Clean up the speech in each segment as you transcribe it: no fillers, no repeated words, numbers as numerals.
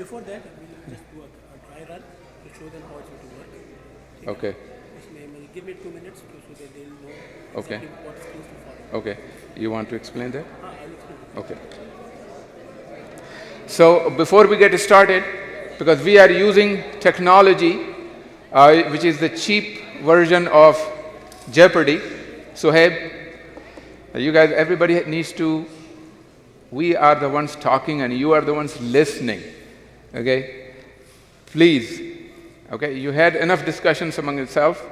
Before that, we'll just do a dry run to show them how it's going to work. Okay. Give me 2 minutes so that they'll know Okay. exactly what skills to follow. Okay. You want to explain that? I'll explain. Okay. So before we get started, because we are using technology, which is the cheap version of Jeopardy. So hey, you guys, everybody needs to, we are the ones talking and you are the ones listening. Okay? Please. Okay? You had enough discussions among yourself.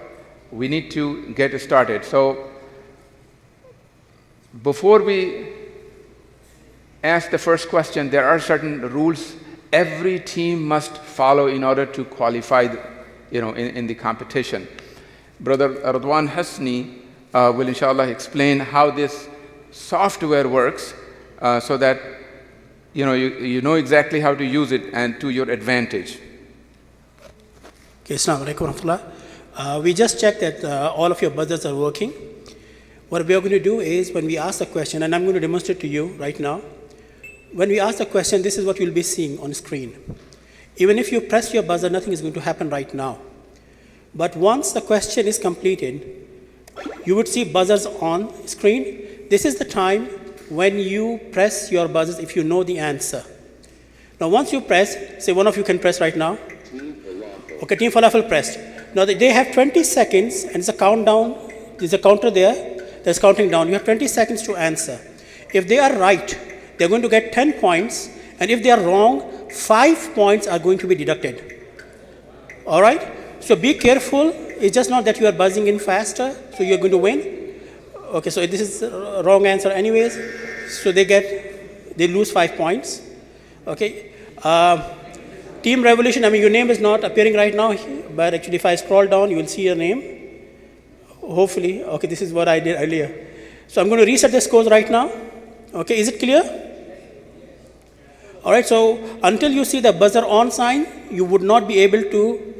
We need to get started. So before we ask the first question, there are certain rules every team must follow in order to qualify, in the competition. Brother Radwan Hasni will inshallah explain how this software works so that you know exactly how to use it and to your advantage. Okay, Assalamu alaikum warahmatullah. We just checked that all of your buzzers are working. What we are going to do is when we ask the question, and I'm going to demonstrate to you right now. When we ask the question, this is what you'll be seeing on screen. Even if you press your buzzer, nothing is going to happen right now. But once the question is completed, you would see buzzers on screen. This is the time when you press your buzzers if you know the answer. Now once you press, say one of you can press right now. Okay, Team Falafel pressed. Now they have 20 seconds and it's a countdown. There's a counter there that's counting down. You have 20 seconds to answer. If they are right, they're going to get 10 points. And if they are wrong, 5 points are going to be deducted. All right? So be careful. It's just not that you are buzzing in faster, so you're going to win. Okay, so this is a wrong answer anyways. So they lose 5 points. Okay. Team Revolution, your name is not appearing right now, but actually if I scroll down, you will see your name. Hopefully. Okay, this is what I did earlier. So I'm going to reset the scores right now. Okay, is it clear? All right, so until you see the buzzer on sign, you would not be able to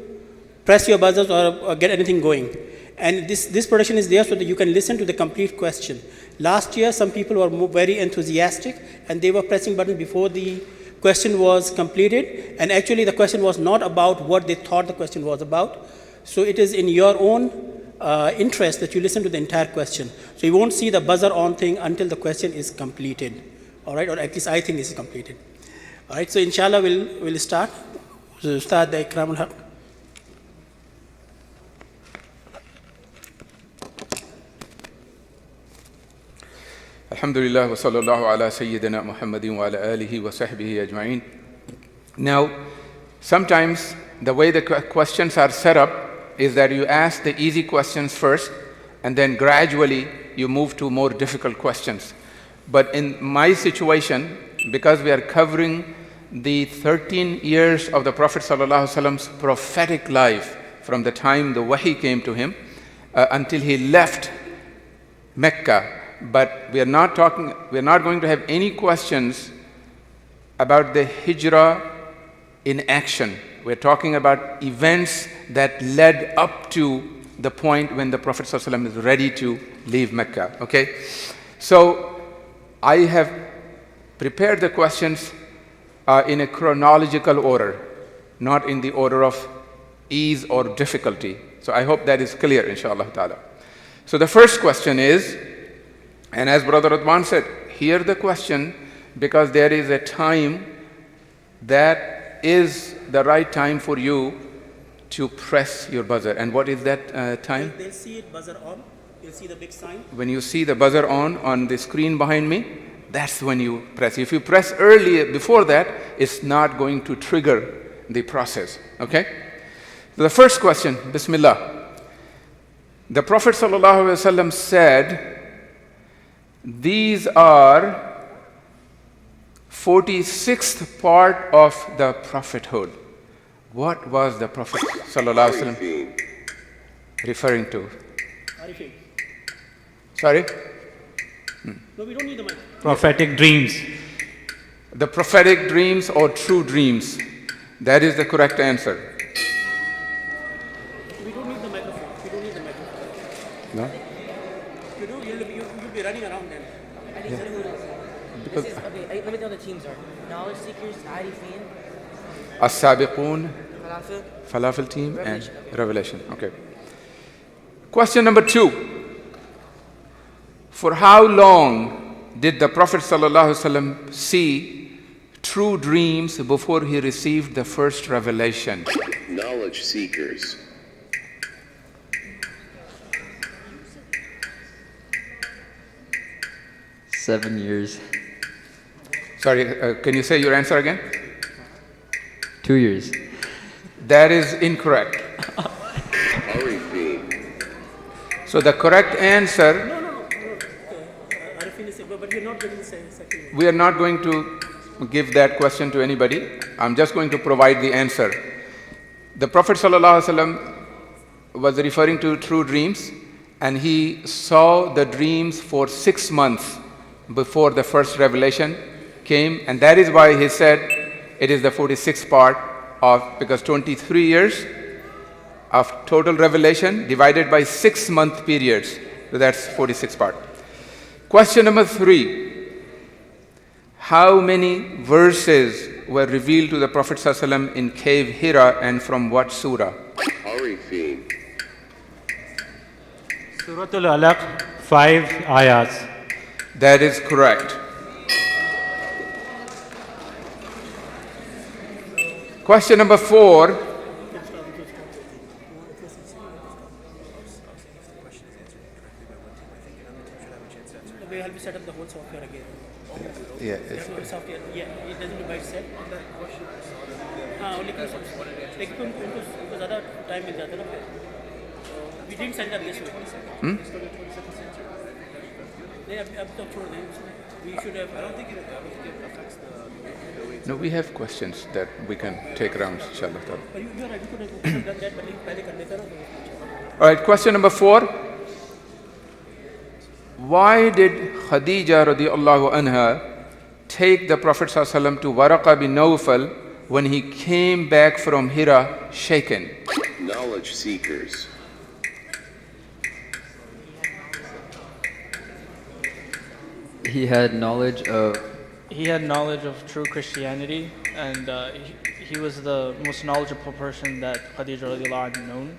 press your buzzers or get anything going. And this production is there so that you can listen to the complete question. Last year, some people were very enthusiastic and they were pressing buttons before the question was completed. And actually, the question was not about what they thought the question was about. So it is in your own interest that you listen to the entire question. So you won't see the buzzer on thing until the question is completed. All right, or at least I think this is completed. All right, so inshallah we'll start. So start the Ikram al-Haq. Alhamdulillah wa sallallahu ala Sayyidina Muhammadin wa ala alihi wa sahbihi ajma'in. Now, sometimes the way the questions are set up is that you ask the easy questions first and then gradually you move to more difficult questions. But in my situation, because we are covering the 13 years of the Prophet ﷺ's prophetic life from the time the wahi came to him until he left Mecca, but we are not going to have any questions about the hijrah in action. We're talking about events that led up to the point when the Prophet ﷺ is ready to leave Mecca. Okay? So I have prepared the questions in a chronological order, not in the order of ease or difficulty. So I hope that is clear, inshallah ta'ala. So the first question is, and as Brother Radwan said, hear the question because there is a time that is the right time for you to press your buzzer. And what is that time? They'll see it buzzer on. You'll see the big sign. When you see the buzzer on the screen behind me, that's when you press. If you press earlier before that, it's not going to trigger the process. Okay? So the first question, Bismillah. The Prophet ﷺ said, these are 46th part of the prophethood. What was the Prophet ﷺ referring to? Sorry? No, we don't need the mic. Prophetic dreams. The prophetic dreams or true dreams. That is the correct answer. We don't need the microphone. We don't need the microphone. No? You do, you'll be running around then. Because okay, let me know the teams are. Knowledge seekers, Arifin, As-Sabiqun, Falafel team, and Revelation. Okay. Question number 2. For how long did the Prophet ﷺ see true dreams before he received the first revelation? Knowledge seekers. Seven years. Sorry, can you say your answer again? 2 years. That is incorrect. Arifin. So the correct answer, But you're not giving the second. we are not going to give that question to anybody. I'm just going to provide the answer. The Prophet ﷺ was referring to true dreams, and he saw the dreams for 6 months before the first revelation came, and that is why he said it is the 46th part of, because 23 years of total revelation divided by 6-month periods, so that's 46th part. Question number 3. How many verses were revealed to the Prophet ﷺ in cave Hira, and from what surah? Arifin. Surah Al-Alaq, 5 ayats. That is correct. Question number 4. We help you set up the whole software again. Yeah, The software, yeah, it doesn't divide set. हाँ, लेकिन लेकिन उनको ज़्यादा time मिल जाता है ना फिर. We didn't send up yesterday. नहीं अब तो छोड़ दें उसमें. We should have. I don't think it affects the. no, we have questions that we can take rounds, inshallah. But you are right. You could have done that, but पहले कर लेता ना. All right, question number 4. Why did Khadija radiallahu anha take the Prophet ﷺ to Waraqa bin Nawfal when he came back from Hira shaken? Knowledge seekers. He had knowledge of He had knowledge of true Christianity, and he was the most knowledgeable person that Khadija radiallahu anha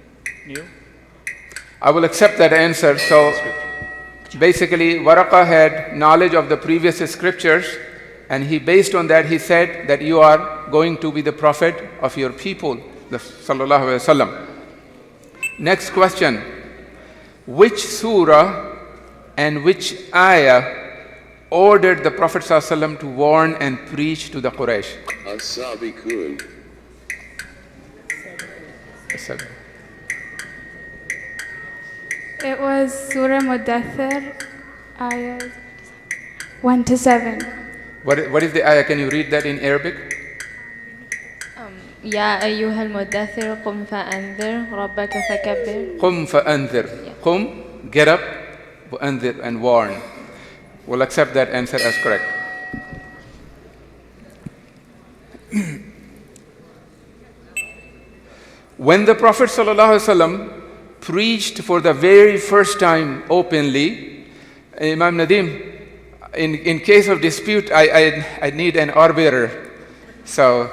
knew. I will accept that answer. So basically, Waraqa had knowledge of the previous scriptures, and he, based on that, he said that you are going to be the prophet of your people, the sallallahu alaihi wasallam. Next question: which surah and which ayah ordered the Prophet sallallahu alaihi wasallam to warn and preach to the Quraysh? As-Sabiqun. It was Surah Mudaththir, ayahs 1 to 7. What is the ayah? Can you read that in Arabic? يا أيها المدثر قم فأنذر ربك فكبر. قم فأنذر. قم, get up, وأنذر, and warn. We'll accept that answer as correct. When the Prophet ﷺ preached for the very first time openly, Imam Nadim, in case of dispute, I need an arbiter. So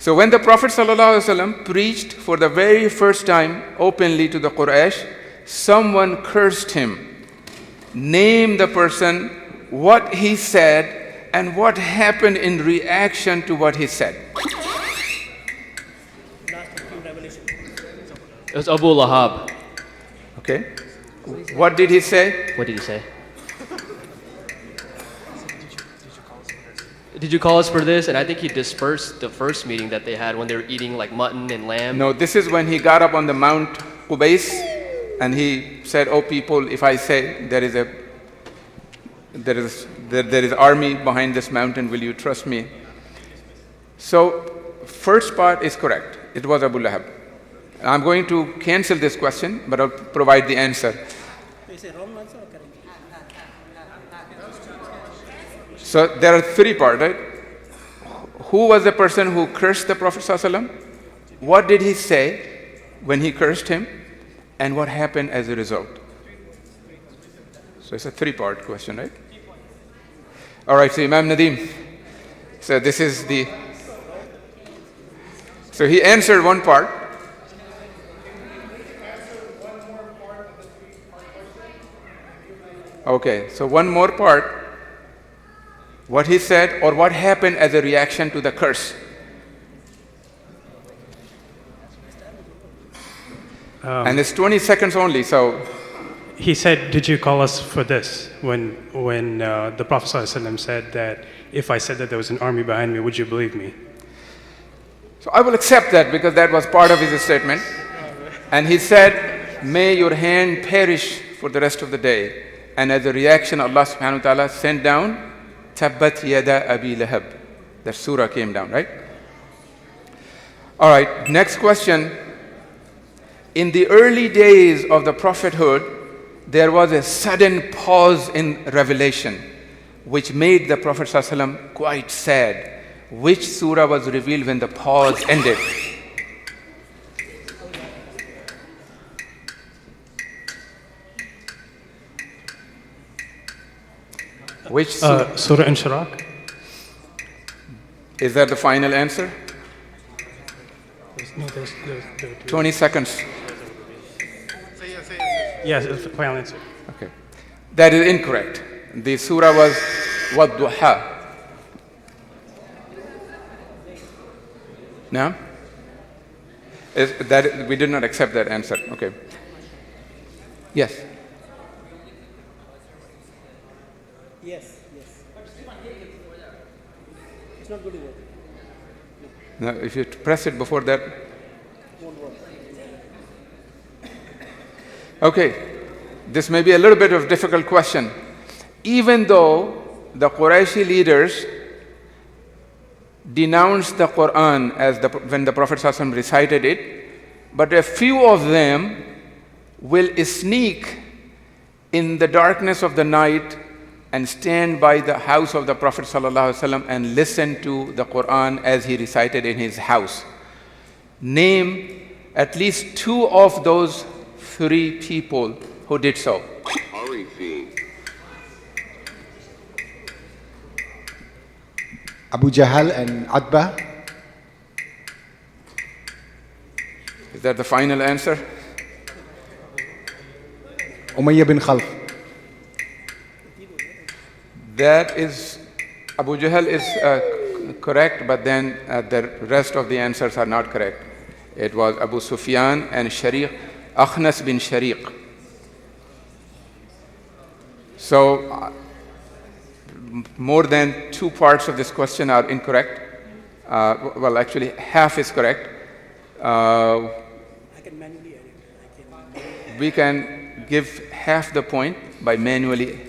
when the Prophet ﷺ preached for the very first time openly to the Quraysh, someone cursed him. Name the person, what he said, and what happened in reaction to what he said. It was Abu Lahab. Okay. What did he say? What did he say? Did you call us for this? And I think he dispersed the first meeting that they had when they were eating like mutton and lamb. No, this is when he got up on the Mount Qubais and he said, "Oh people, if I say there is army behind this mountain, will you trust me?" So first part is correct. It was Abu Lahab. I'm going to cancel this question, but I'll provide the answer. Is it wrong answer or correct? So there are 3 parts, right? Who was the person who cursed the Prophet ﷺ? What did he say when he cursed him? And what happened as a result? So it's a 3-part question, right? All right, so Imam Nadim, So this is the. So he answered one part. Okay, so one more part. What he said or what happened as a reaction to the curse. And it's 20 seconds only, so. He said, did you call us for this? When the Prophet ﷺ said that if I said that there was an army behind me, would you believe me? So I will accept that because that was part of his statement. And he said, may your hand perish for the rest of the day. And as a reaction, Allah subhanahu wa ta'ala sent down, Tabbat yada abi lahab. That surah came down, right? All right, next question. In the early days of the prophethood, there was a sudden pause in revelation, which made the Prophet ﷺ quite sad. Which surah was revealed when the pause ended? Which surah? Surah Inshiraq. Is that the final answer? No, 20 seconds. Yes, it's the final answer. Okay. That is incorrect. The surah was Wadduha. No? We did not accept that answer. Okay. Yes. Yes. It's not good enough. Now, if you press it before that. Okay. This may be a little bit of a difficult question. Even though the Qurayshi leaders denounced the Quran when the Prophet ﷺ recited it, but a few of them will sneak in the darkness of the night and stand by the house of the Prophet ﷺ and listen to the Quran as he recited in his house. Name at least two of those three people who did so. Arifin. Abu Jahl and Adba. Is that the final answer? Umayyah bin Khalf. That is, Abu Jahl is correct, but then the rest of the answers are not correct. It was Abu Sufyan and Shariq, Akhnas bin Shariq. So, more than two parts of this question are incorrect. Well, actually, half is correct. I can manually edit. We can give half the point by manually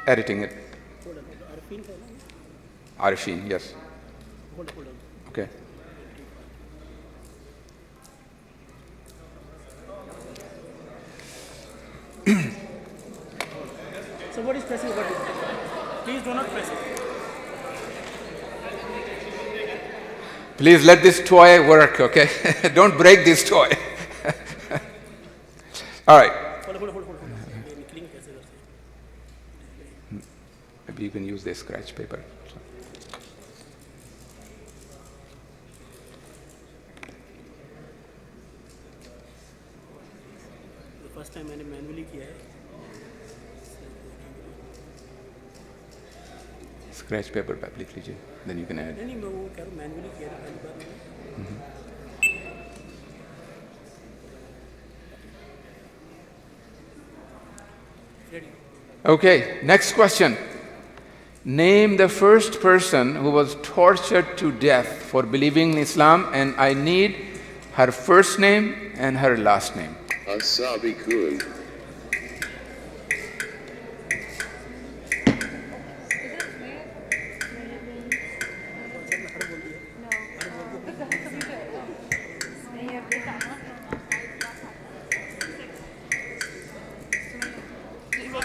editing it. Arifin, yes. Okay. So what is pressing the button? Please do not press it. Please let this toy work, okay? Don't break this toy. All right. Maybe you can use this scratch paper. The first time मैंने manually किया है. Scratch paper पे आप लिख लीजिए, then you can add. नहीं मैं वो कह रहा हूँ manually किया था पहली बार मैंने. Okay, next question. Name the first person who was tortured to death for believing in Islam, and I need her first name and her last name. Asabikun.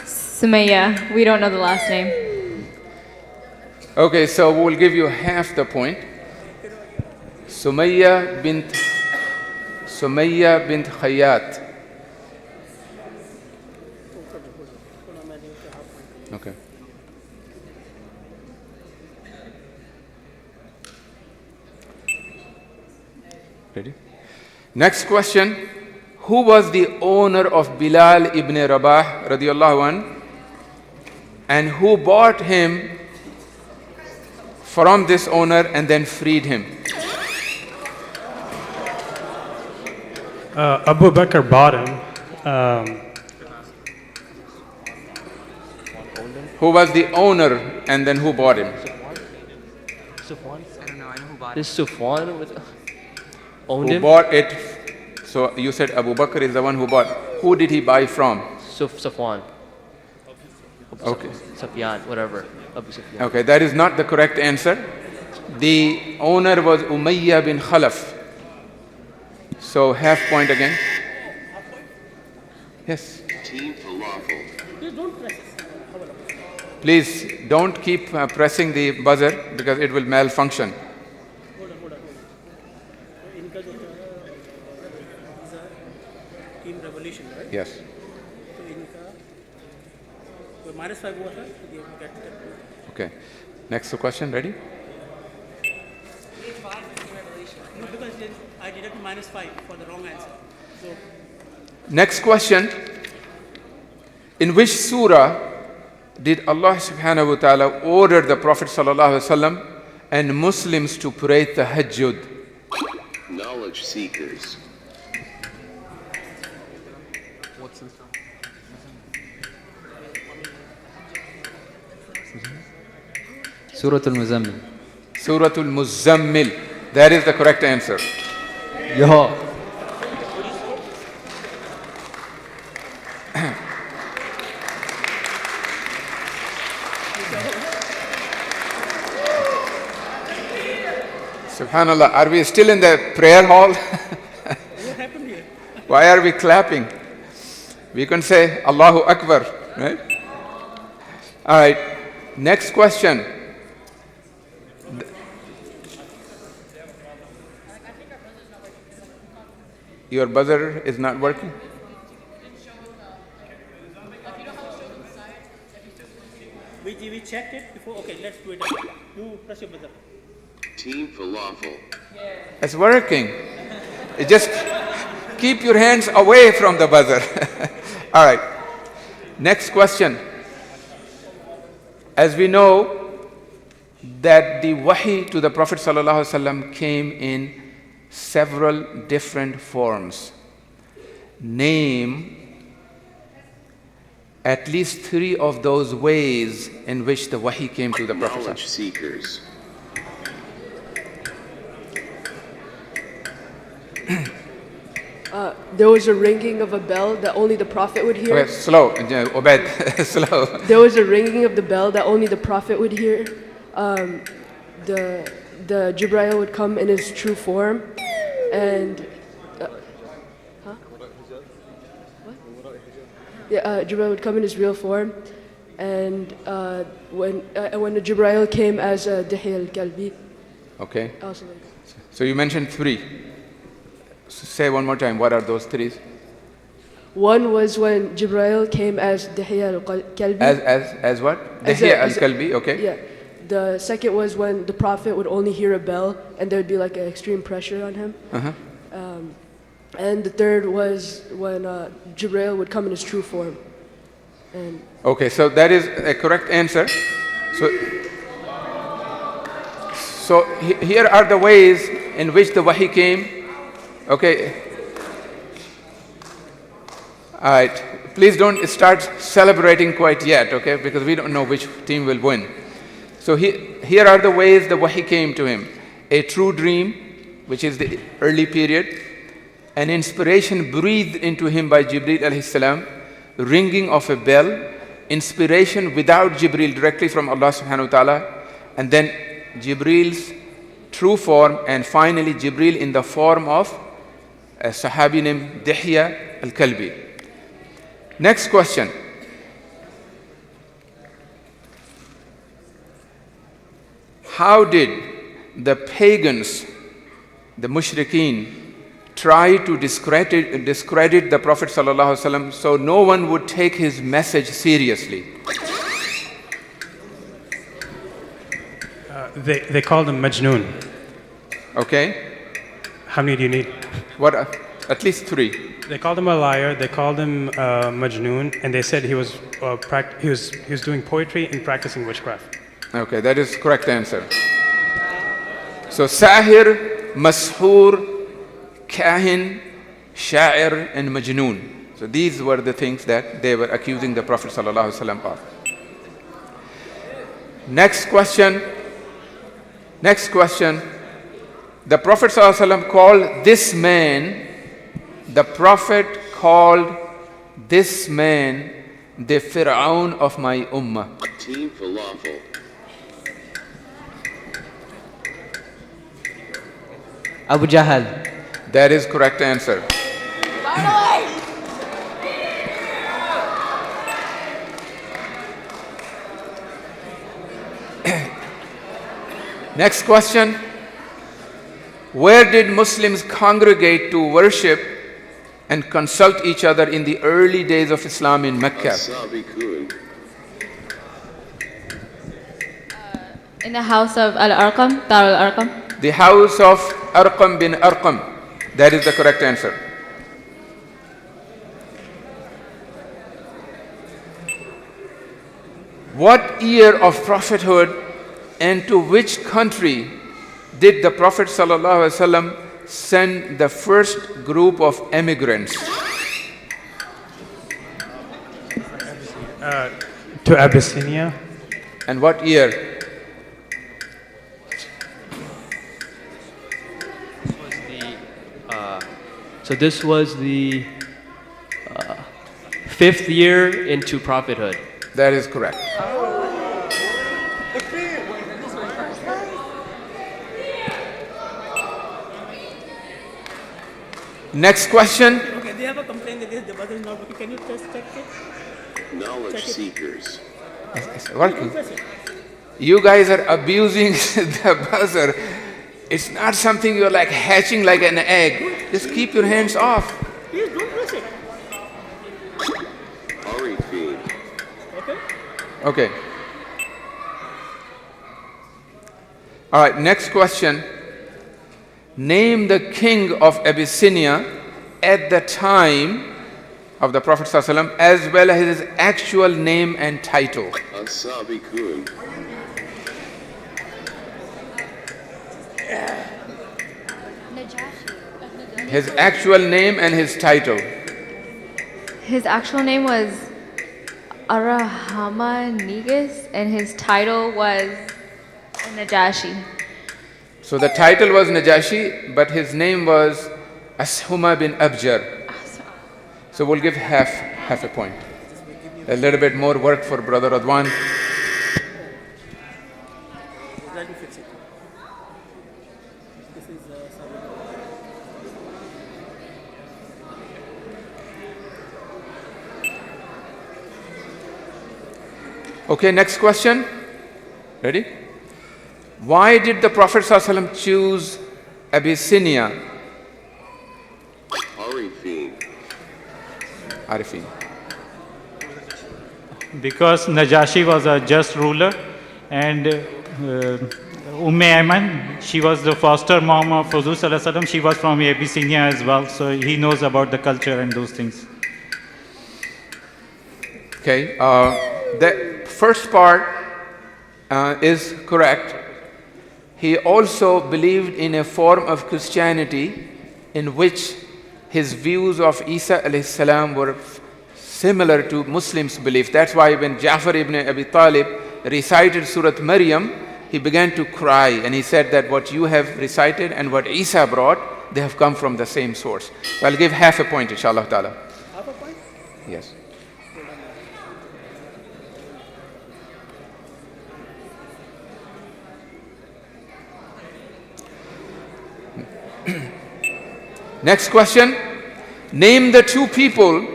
Sumaya. We don't know the last name. Okay, so we'll give you half the point. Sumayya bint Khayyat. Okay. Ready? Next question. Who was the owner of Bilal ibn Rabah radiallahu an, and who bought him from this owner and then freed him? Abu Bakr bought him. Who was the owner and then who bought him? Sufwan? I don't know. I know who bought it. This Sufwan owned Who him? bought it? So you said Abu Bakr is the one who bought. Who did he buy from? Safwan. Okay. Sufyan, whatever. Abu Sufyan. Okay, that is not the correct answer. The owner was Umayyah bin Khalaf. So half point again. Yes. Team Falafel. Please don't keep pressing the buzzer because it will malfunction. Team Revolution, right? Yes. So इनका तो -5 हुआ था तो ये get it. Okay. Next question. Ready? No, because then I deduct -5 for the wrong answer. So Next question. In which surah did Allah subhanahu wa ta'ala order the Prophet sallallahu alaihi wasallam and Muslims to pray tahajjud? Knowledge seekers. Surah Al-Muzammil. Suratul Muzammil. That is the correct answer. Yo. Subhanallah, are we still in the prayer hall? what happened here? Why are we clapping? We can say Allahu Akbar, right? All right, next question. Your buzzer is not working? We checked it before. Okay, let's do it again. You press your buzzer. Team Falafel. It's working. You just keep your hands away from the buzzer. All right. Next question. As we know that the wahi to the Prophet ﷺ came in several different forms. Name at least 3 of those ways in which the wahi came to the Prophet. Knowledge seekers. There was a ringing of a bell that only the Prophet would hear. Okay, slow, Ubaid, slow. There was a ringing of the bell that only the Prophet would hear. The Jibreel would come in his true form, and Jibreel would come in his real form, and when the Jibreel came as Dihya al-Kalbi. Okay. Also, So you mentioned 3. So say one more time. What are those 3? one was when Jibreel came as Dihya al-Kalbi. As what? As Dihya a- as a- al-Kalbi. Okay. Yeah. The second was when the Prophet would only hear a bell and there would be like an extreme pressure on him. Uh-huh. And the third was when Jibreel would come in his true form. And Okay. So that is a correct answer. So here are the ways in which the wahi came. Okay. All right. Please don't start celebrating quite yet, okay? Because we don't know which team will win. So here are the ways the wahi came to him. A true dream, which is the early period. An inspiration breathed into him by Jibreel alayhi salam. Ringing of a bell. Inspiration without Jibreel, directly from Allah subhanahu wa ta'ala. And then Jibreel's true form, and finally Jibreel in the form of a Sahabi named Dihya al-Kalbi. Next question. How did the pagans, the mushrikeen, try to discredit the Prophet ﷺ so no one would take his message seriously? They called him Majnoon. Okay. How many do you need? What? At least 3. They called him a liar. They called him Majnoon, and they said he was doing poetry and practicing witchcraft. Okay, that is correct answer. So Sahir, Mashoor, Kahin, Sha'ir, and Majnoon. So these were the things that they were accusing the Prophet ﷺ of. Next question. The Prophet ﷺ called this man, the Fir'aun of my ummah. Team Falafel. Abu Jahl. That is correct answer. Next question. Where did Muslims congregate to worship and consult each other in the early days of Islam in Mecca? In the house of Al-Arqam, Dar al-Arqam. The house of Arqam bin Arqam. That is the correct answer. What year of prophethood and to which country did the Prophet ﷺ send the first group of emigrants? To Abyssinia. And what year? So this was the 5th year into prophethood. That is correct. Next question. Okay, they have a complaint that the buzzer is not working. Can you just check it? Knowledge seekers. It's working. You guys are abusing the buzzer. It's not something you're like hatching like an egg. Just keep your hands off. Please don't press it. Okay? Okay. All right, next question. Name the king of Abyssinia at the time of the Prophet ﷺ, as well as his actual name and title. As-Sabiqun. His actual name and his title. His actual name was Arahama Negus, and his title was Najashi. So the title was Najashi, but his name was Ashuma bin Abjar. So we'll give half a point. A little bit more work for Brother Adwan. Let me fix it. This is Okay, next question. Ready? Why did the Prophet ﷺ choose Abyssinia? Arifin. Because Najashi was a just ruler, and Ayman, she was the foster mom of Huzur Sallallahu Alaihi Wasallam. She was from Abyssinia as well, so he knows about the culture and those things. Okay, the first part is correct. He also believed in a form of Christianity in which his views of Isa alayhi salam were similar to Muslims' belief. That's why when Ja'far ibn Abi Talib recited Surah Maryam, he began to cry, and he said that what you have recited and what Isa brought, they have come from the same source. So I'll give half a point, inshallah ta'ala. half a point? Yes. Next question. Name the two people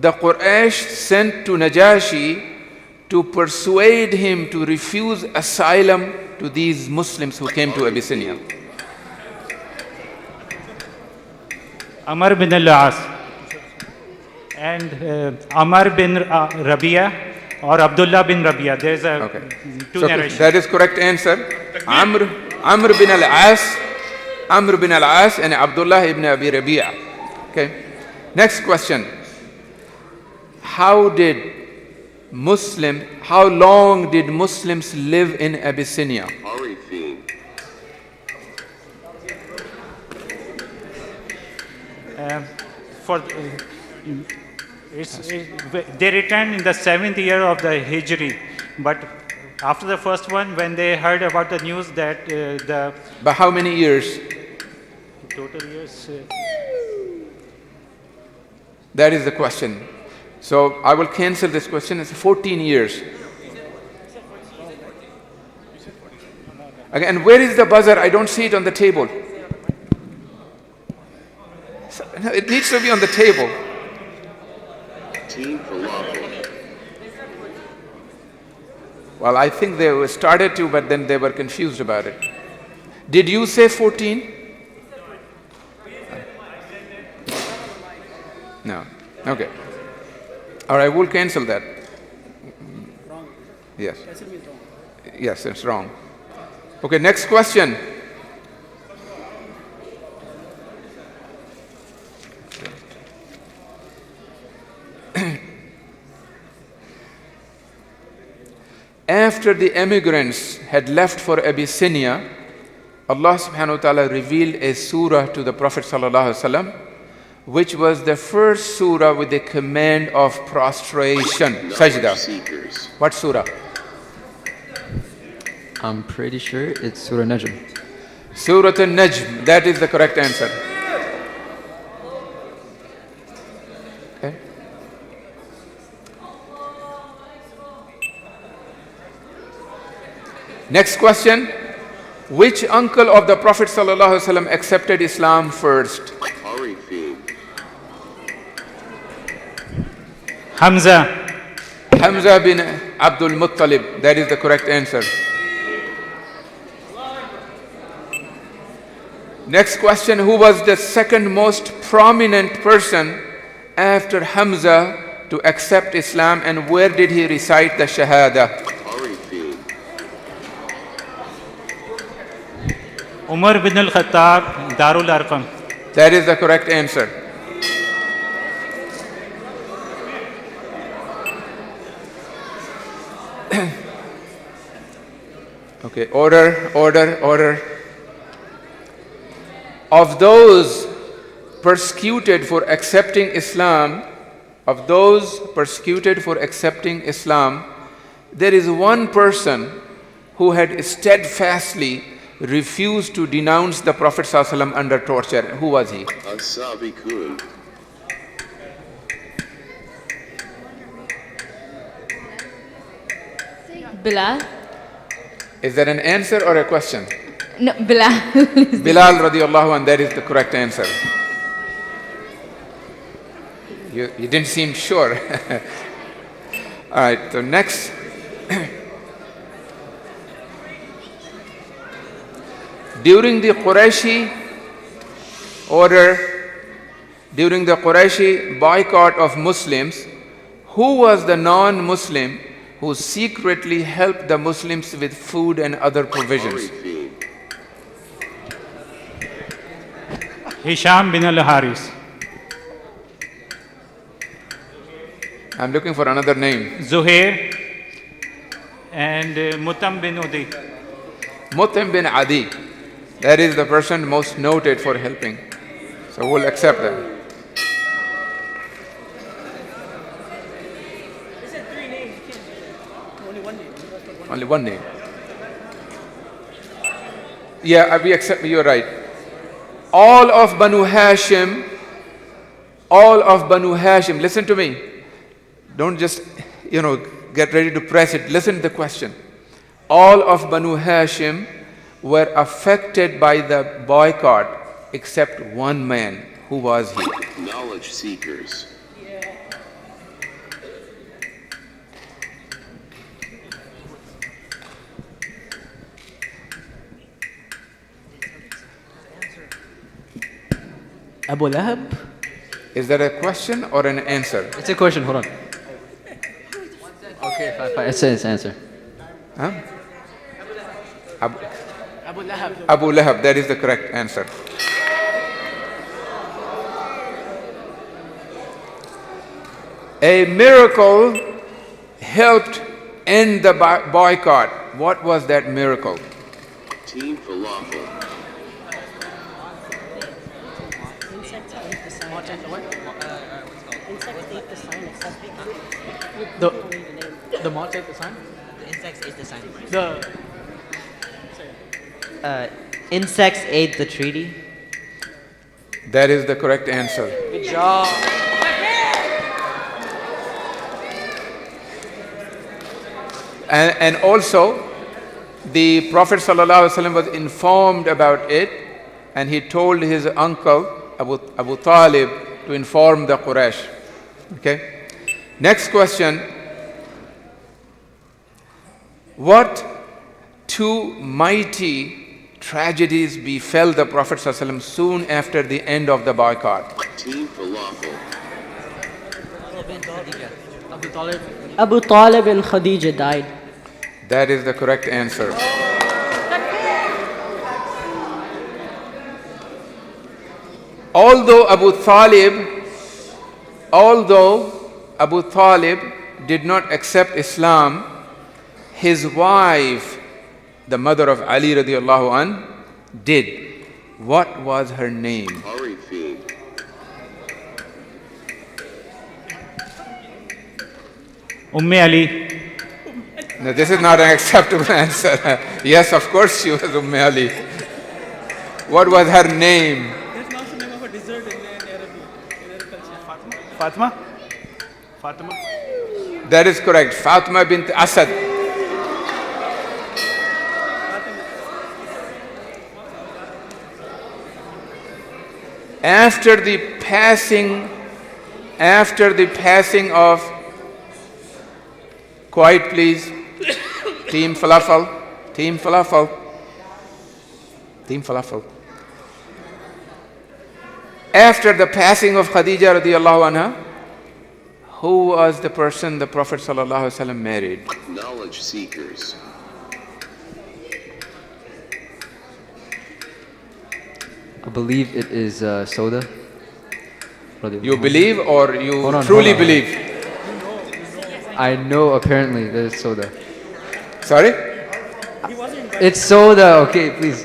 the Quraysh sent to Najashi to persuade him to refuse asylum to these Muslims who came to Abyssinia. Amr bin al-As and Amr bin Rabia or Abdullah bin Rabia. There's two narrations. That is correct answer. Amr bin al-As Amr bin al-As and Abdullah ibn Abi Rabi'a. Okay. Next question. How long did Muslims live in Abyssinia? Arifin. They returned in the 7th year of the Hijri, but after the first one, when they heard about the news that But how many years? total years, That is the question. So I will cancel this question. It's 14 years. Again, where is the buzzer? I don't see it on the table. No, it needs to be on the table. Team Falafel. Well, I think they started to, but then they were confused about it. Did you say 14? No. Okay. All right, we'll cancel that. Wrong. Yes. Cancel means wrong. Yes, it's wrong. Okay, next question. After the emigrants had left for Abyssinia, Allah subhanahu wa ta'ala revealed a surah to the Prophet sallallahu alaihi wasallam, which was the first surah with the command of prostration, sajda. Seekers. What surah? I'm pretty sure it's Surah Najm. Surah An-Najm. That is the correct answer. Okay. Next question. Which uncle of the Prophet sallallahu alaihi wasallam accepted Islam first? Arifin. Hamza. Hamza bin Abdul Muttalib. That is the correct answer. Next question. Who was the second most prominent person after Hamza to accept Islam, and where did he recite the Shahada? Arifin. Umar bin al-Khattab, Darul Arqam. That is the correct answer. Okay, order. Of those persecuted for accepting Islam, there is one person who had steadfastly refused to denounce the Prophet ﷺ under torture. Who was he? Asabikun. Bilal? Is that an answer or a question? No, Bilal. Bilal radiallahu anh, that is the correct answer. You didn't seem sure. All right, so next. During the Qurayshi boycott of Muslims, who was the non-Muslim who secretly helped the Muslims with food and other provisions? Arifin. Hisham bin al-Haris. I'm looking for another name. Zuhair and Mutam bin Udi. Mutim bin Adi. That is the person most noted for helping. So we'll accept that. They said 3 names. Only one name. Only one name. Yeah, we accept, you're right. All of Banu Hashim, listen to me. Don't just, get ready to press it. Listen to the question. All of Banu Hashim were affected by the boycott except one man. Who was he? Knowledge seekers. Abu Lahab? Is that a question or an answer? It's a question, hold on. Okay, fine. It's an answer. Huh? Abu Lahab, that is the correct answer. A miracle helped end the boycott. What was that miracle? Team Falafel. The moth ate the sign? The insects ate the sign. Insects ate the treaty. That is the correct answer. Good job. And also, the Prophet ﷺ was informed about it, and he told his uncle Abu Talib to inform the Quraysh. Okay. Next question. What two mighty tragedies befell the Prophet ﷺ soon after the end of the boycott? Team Falafel. Abu Talib and Khadija died. That is the correct answer. Although Abu Talib did not accept Islam, his wife, the mother of Ali radiallahu an, did. What was her name? Arifin. Ali. No, this is not an acceptable answer. Yes, of course she was Ali. What was her name? That's also the name of a dessert in Arabic culture. Fatima? Fatima? That is correct. Fatima bint Asad. After the passing of, quiet please, Team Falafel. After the passing of Khadija radiallahu anha, who was the person the Prophet sallallahu alaihi wasallam married? Knowledge seekers. I believe it is Soda. You believe or you truly believe? I know apparently that it's Soda. Sorry? It's Soda, okay, please.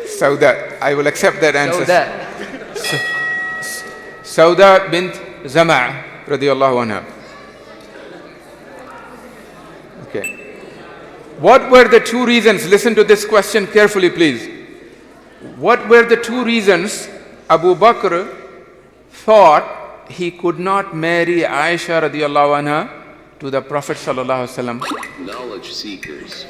Sauda. I will accept that answer. Soda. Sauda bint Zama' radiallahu anha. Okay. What were the two reasons? Listen to this question carefully, please. What were the two reasons Abu Bakr thought he could not marry Aisha radiallahu anha to the Prophet sallallahu alaihi wasallam? Knowledge seekers.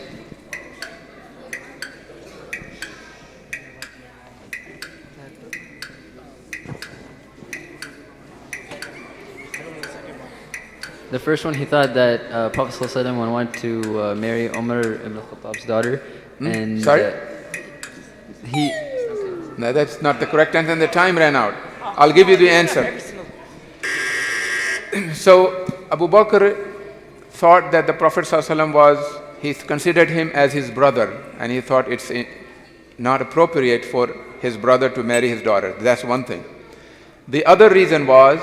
The first one, he thought that Prophet ﷺ wanted to marry Umar ibn al-Khattab's daughter. And Sorry? No, that's not the correct answer, and the time ran out. I'll give you the answer. So, Abu Bakr thought that the Prophet ﷺ he considered him as his brother, and he thought it's not appropriate for his brother to marry his daughter. That's one thing. The other reason was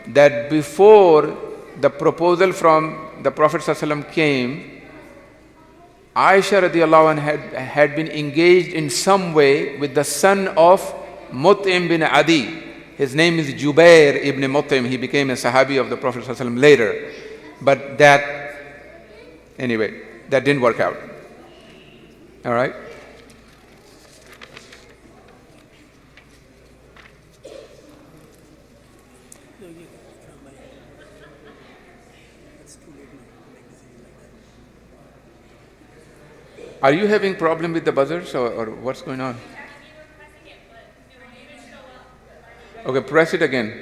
that before the proposal from the Prophet ﷺ came, Aisha radiallahu anha had been engaged in some way with the son of Mut'im bin Adi. His name is Jubair ibn Mut'im. He became a Sahabi of the Prophet ﷺ later. But that didn't work out. All right? Are you having problem with the buzzers or what's going on? Okay, press it again.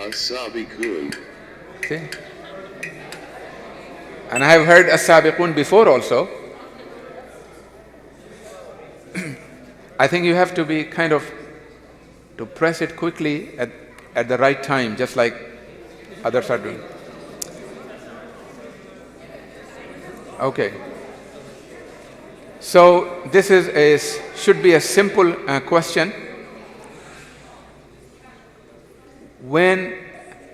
As-Sabiqun. See? And I have heard As-Sabiqun before also. I think you have to be to press it quickly at the right time, just like others are doing. Okay. So this should be a simple question. When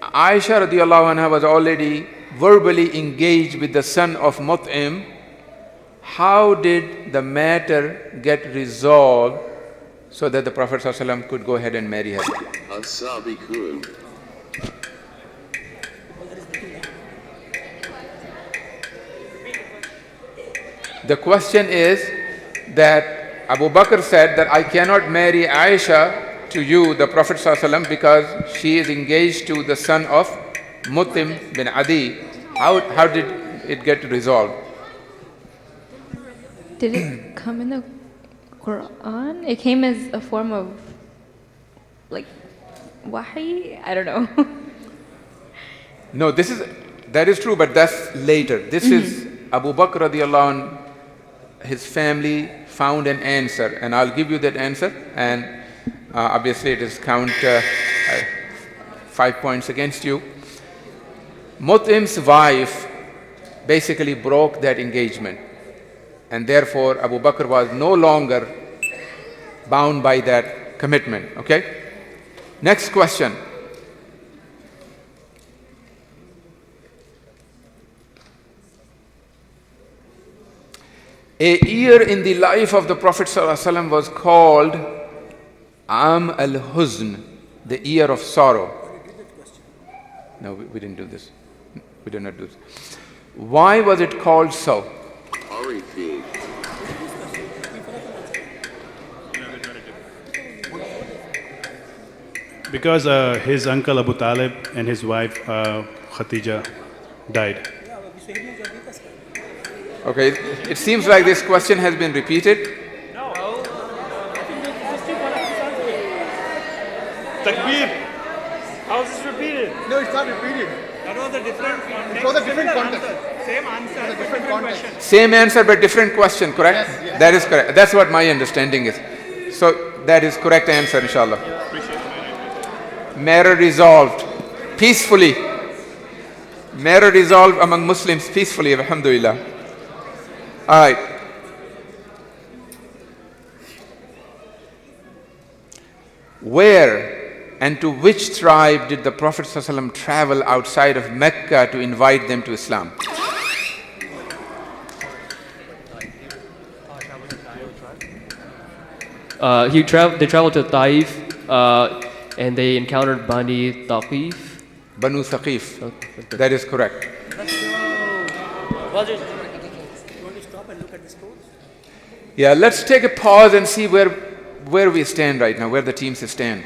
Aisha radiallahu anha was already verbally engaged with the son of Mut'im, how did the matter get resolved so that the Prophet ﷺ could go ahead and marry her? As-Sabiqun. The question is that Abu Bakr said that I cannot marry Aisha to you, the Prophet ﷺ, because she is engaged to the son of Mut'im bin Adi. How did it get resolved? Did it come in the Quran? It came as a form of, like, wahi? I don't know. No, that is true, but that's later. This is Abu Bakr radiallahu anh, his family found an answer, and I'll give you that answer, and obviously it is count 5 points against you. Mut'im's wife basically broke that engagement, and therefore Abu Bakr was no longer bound by that commitment. Okay? Next question. A year in the life of the Prophet ﷺ was called Am al-Huzn, the year of sorrow. No, we didn't do this. We did not do this. Why was it called so? Arifin. Because his uncle Abu Talib and his wife Khatija died. Okay, it seems like this question has been repeated. Takbir. How is this repeated? No, it's not repeated. That was a different context. It was a different context. Same answer, It was a different context. question. Same answer but different question, correct? Yes, yes. That is correct. That's what my understanding is. So that is correct answer, inshallah. Matter resolved peacefully. Matter resolved among Muslims peacefully, alhamdulillah. All right. Where and to which tribe did the Prophet ﷺ travel outside of Mecca to invite them to Islam? They traveled to Taif, and they encountered Bani Taqif. Banu Thaqif. That is correct. Yeah, let's take a pause and see where we stand right now, where the teams stand.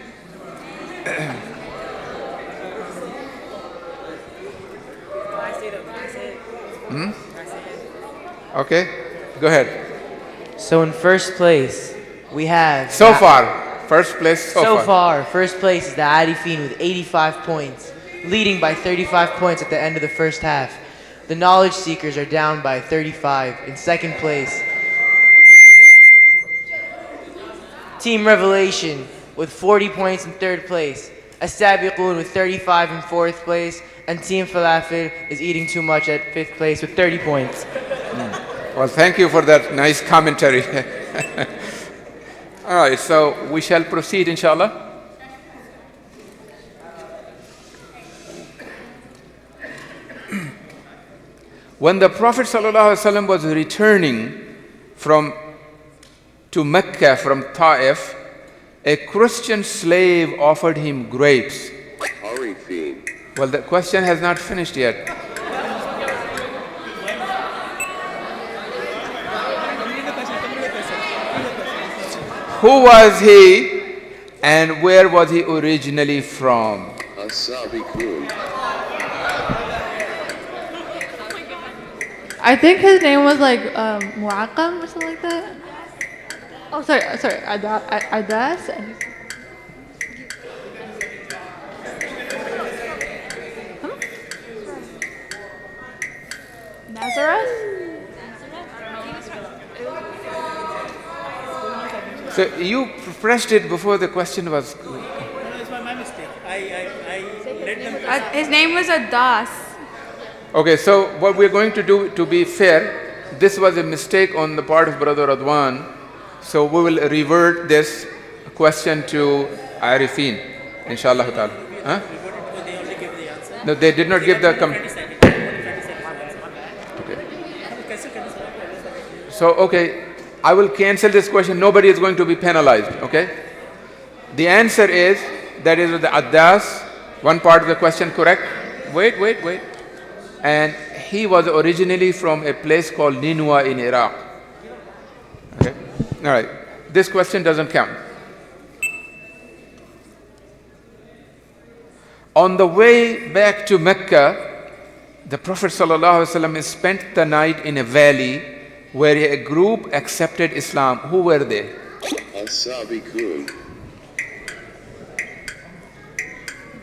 Okay, go ahead. So in first place, we have... First place so far, first place is the Arifin with 85 points, leading by 35 points at the end of the first half. The Knowledge Seekers are down by 35 in second place. Team Revelation with 40 points in third place. As-Sabiqun with 35 in fourth place. And Team Falafel is eating too much at fifth place with 30 points. Well, thank you for that nice commentary. All right, so we shall proceed, inshallah. When the Prophet ﷺ was returning to Mecca from Taif, a Christian slave offered him grapes. Arifin. Well, the question has not finished yet. Who was he and where was he originally from? As-Sabiqun. I think his name was like Mu'aqam or something like that. Oh, sorry, Adas. Nazareth? So you pressed it before the question was... It's my mistake. I read them. His name was Adas. Okay, so what we're going to do, to be fair, this was a mistake on the part of Brother Radwan, so we will revert this question to Arifin, inshallah ta'ala. Huh? No, they did not give the... Okay, I will cancel this question. Nobody is going to be penalized, okay? The answer is, that is the Addas, one part of the question correct. Wait. And he was originally from a place called Ninwa in Iraq. Okay, all right. This question doesn't count. On the way back to Mecca, the Prophet ﷺ spent the night in a valley where a group accepted Islam. Who were they? As-Sabiqun.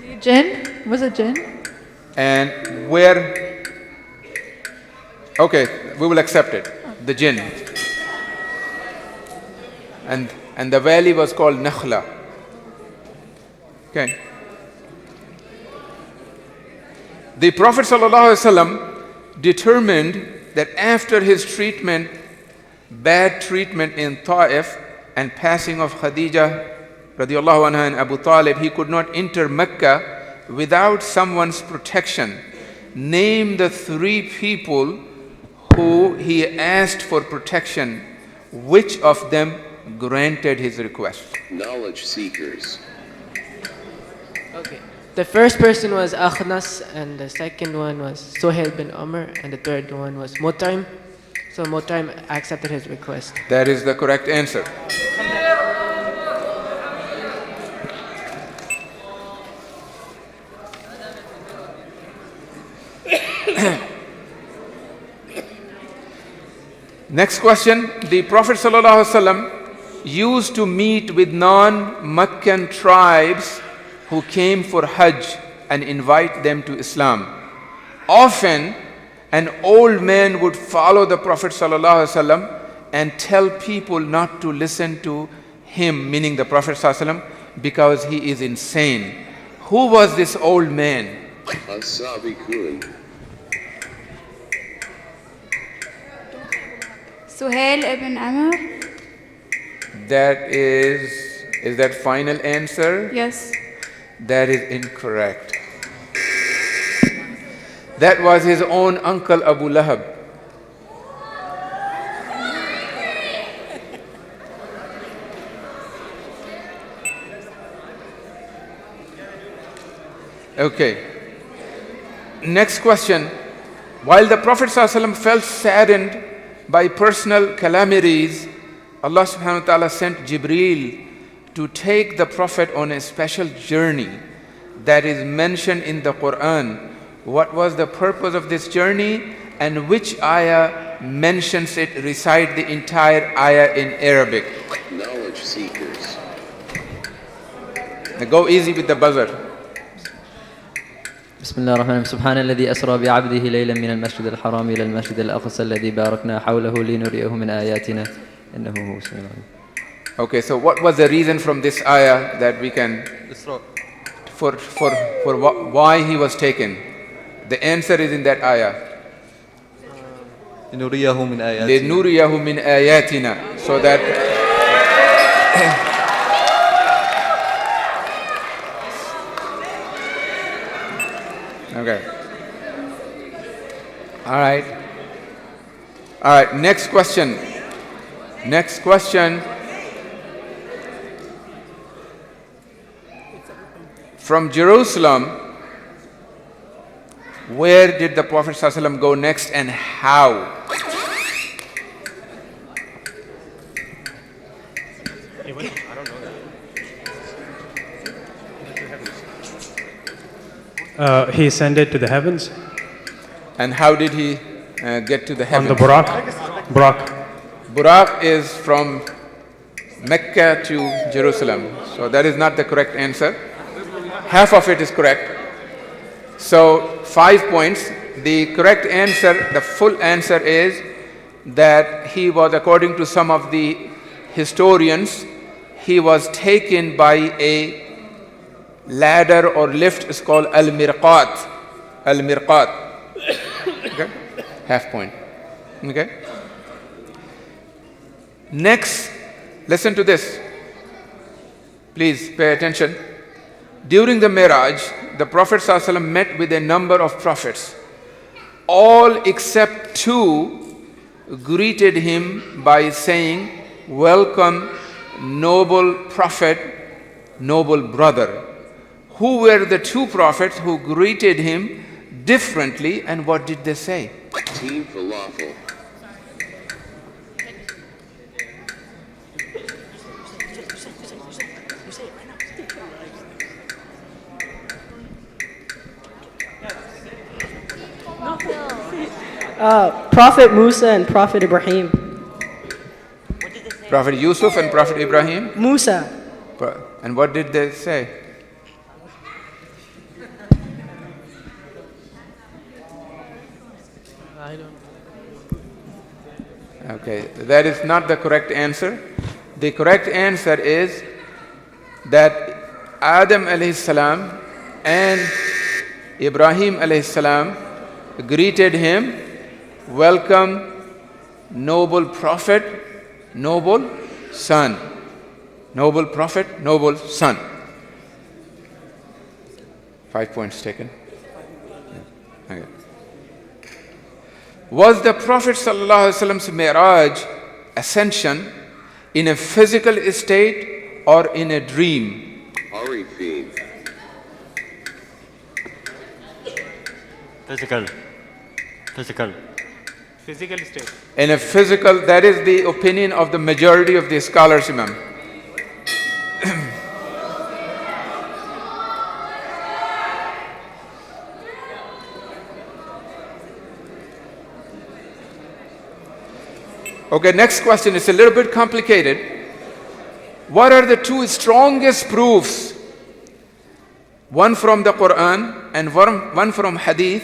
The jinn? Was it jinn? And where? Okay, we will accept it. The jinn. And the valley was called Nakhla. Okay. The Prophet ﷺ determined that after his treatment, bad treatment in Ta'if and passing of Khadija radiallahu anha and Abu Talib, he could not enter Mecca without someone's protection. Name the 3 people who he asked for protection. Which of them granted his request? Knowledge seekers. Okay. The first person was Akhnas, and the second one was Suhail bin Umar, and the third one was Mut'im. So Mut'im accepted his request. That is the correct answer. Next question. The Prophet ﷺ used to meet with non-Meccan tribes who came for Hajj and invite them to Islam. Often, an old man would follow the Prophet ﷺ and tell people not to listen to him, meaning the Prophet ﷺ, because he is insane. Who was this old man? As-Sabiqun. Suhail ibn Amr. That is that final answer? Yes. That is incorrect. That was his own uncle Abu Lahab. Okay. Next question. While the Prophet ﷺ felt saddened by personal calamities, Allah subhanahu wa ta'ala sent Jibreel to take the Prophet on a special journey that is mentioned in the Quran. What was the purpose of this journey, and which ayah mentions it? Recite the entire ayah in Arabic. Knowledge seekers. Now go easy with the buzzer. بسم الله الرحمن الرحيم سبحان الذي أسرى بعبده ليلا من المسجد الحرام إلى المسجد الأقصى الذي باركنا حوله لنريه من آياتنا إنه هو السميع العليم. Okay, so what was the reason from this ayah that we can for why he was taken? The answer is in that ayah. لنريه من آياتنا. لنريه من آياتنا. So that okay. All right, next question. From Jerusalem, where did the Prophet ﷺ go next and how? He ascended to the heavens. And how did he get to the heavens? On the Buraq. Buraq is from Mecca to Jerusalem. So that is not the correct answer. Half of it is correct. So 5 points. The correct answer, the full answer is that he was, according to some of the historians, he was taken by a ladder or lift. Is called al-mirqat. Al-mirqat. Okay? Half point. Okay? Next, listen to this. Please pay attention. During the Miraj, the Prophet ﷺ met with a number of prophets. All except two greeted him by saying, "Welcome, noble prophet, noble brother." Who were the two prophets who greeted him differently, and what did they say? Team Falafel. Prophet Musa and Prophet Ibrahim. Prophet Yusuf and Prophet Ibrahim? Musa. And what did they say? I don't. Okay, that is not the correct answer. The correct answer is that Adam alayhi salam and Ibrahim alayhi salam greeted him, "Welcome, noble prophet, noble son." Noble prophet, noble son. 5 points taken. Okay. Was the Prophet ﷺ's Mi'raj, ascension, in a physical state or in a dream? Arifin. Physical. Physical. Physical state. In a physical, that is the opinion of the majority of the scholars, Imam. Okay, next question is a little bit complicated. What are the two strongest proofs, one from the Quran and one from Hadith,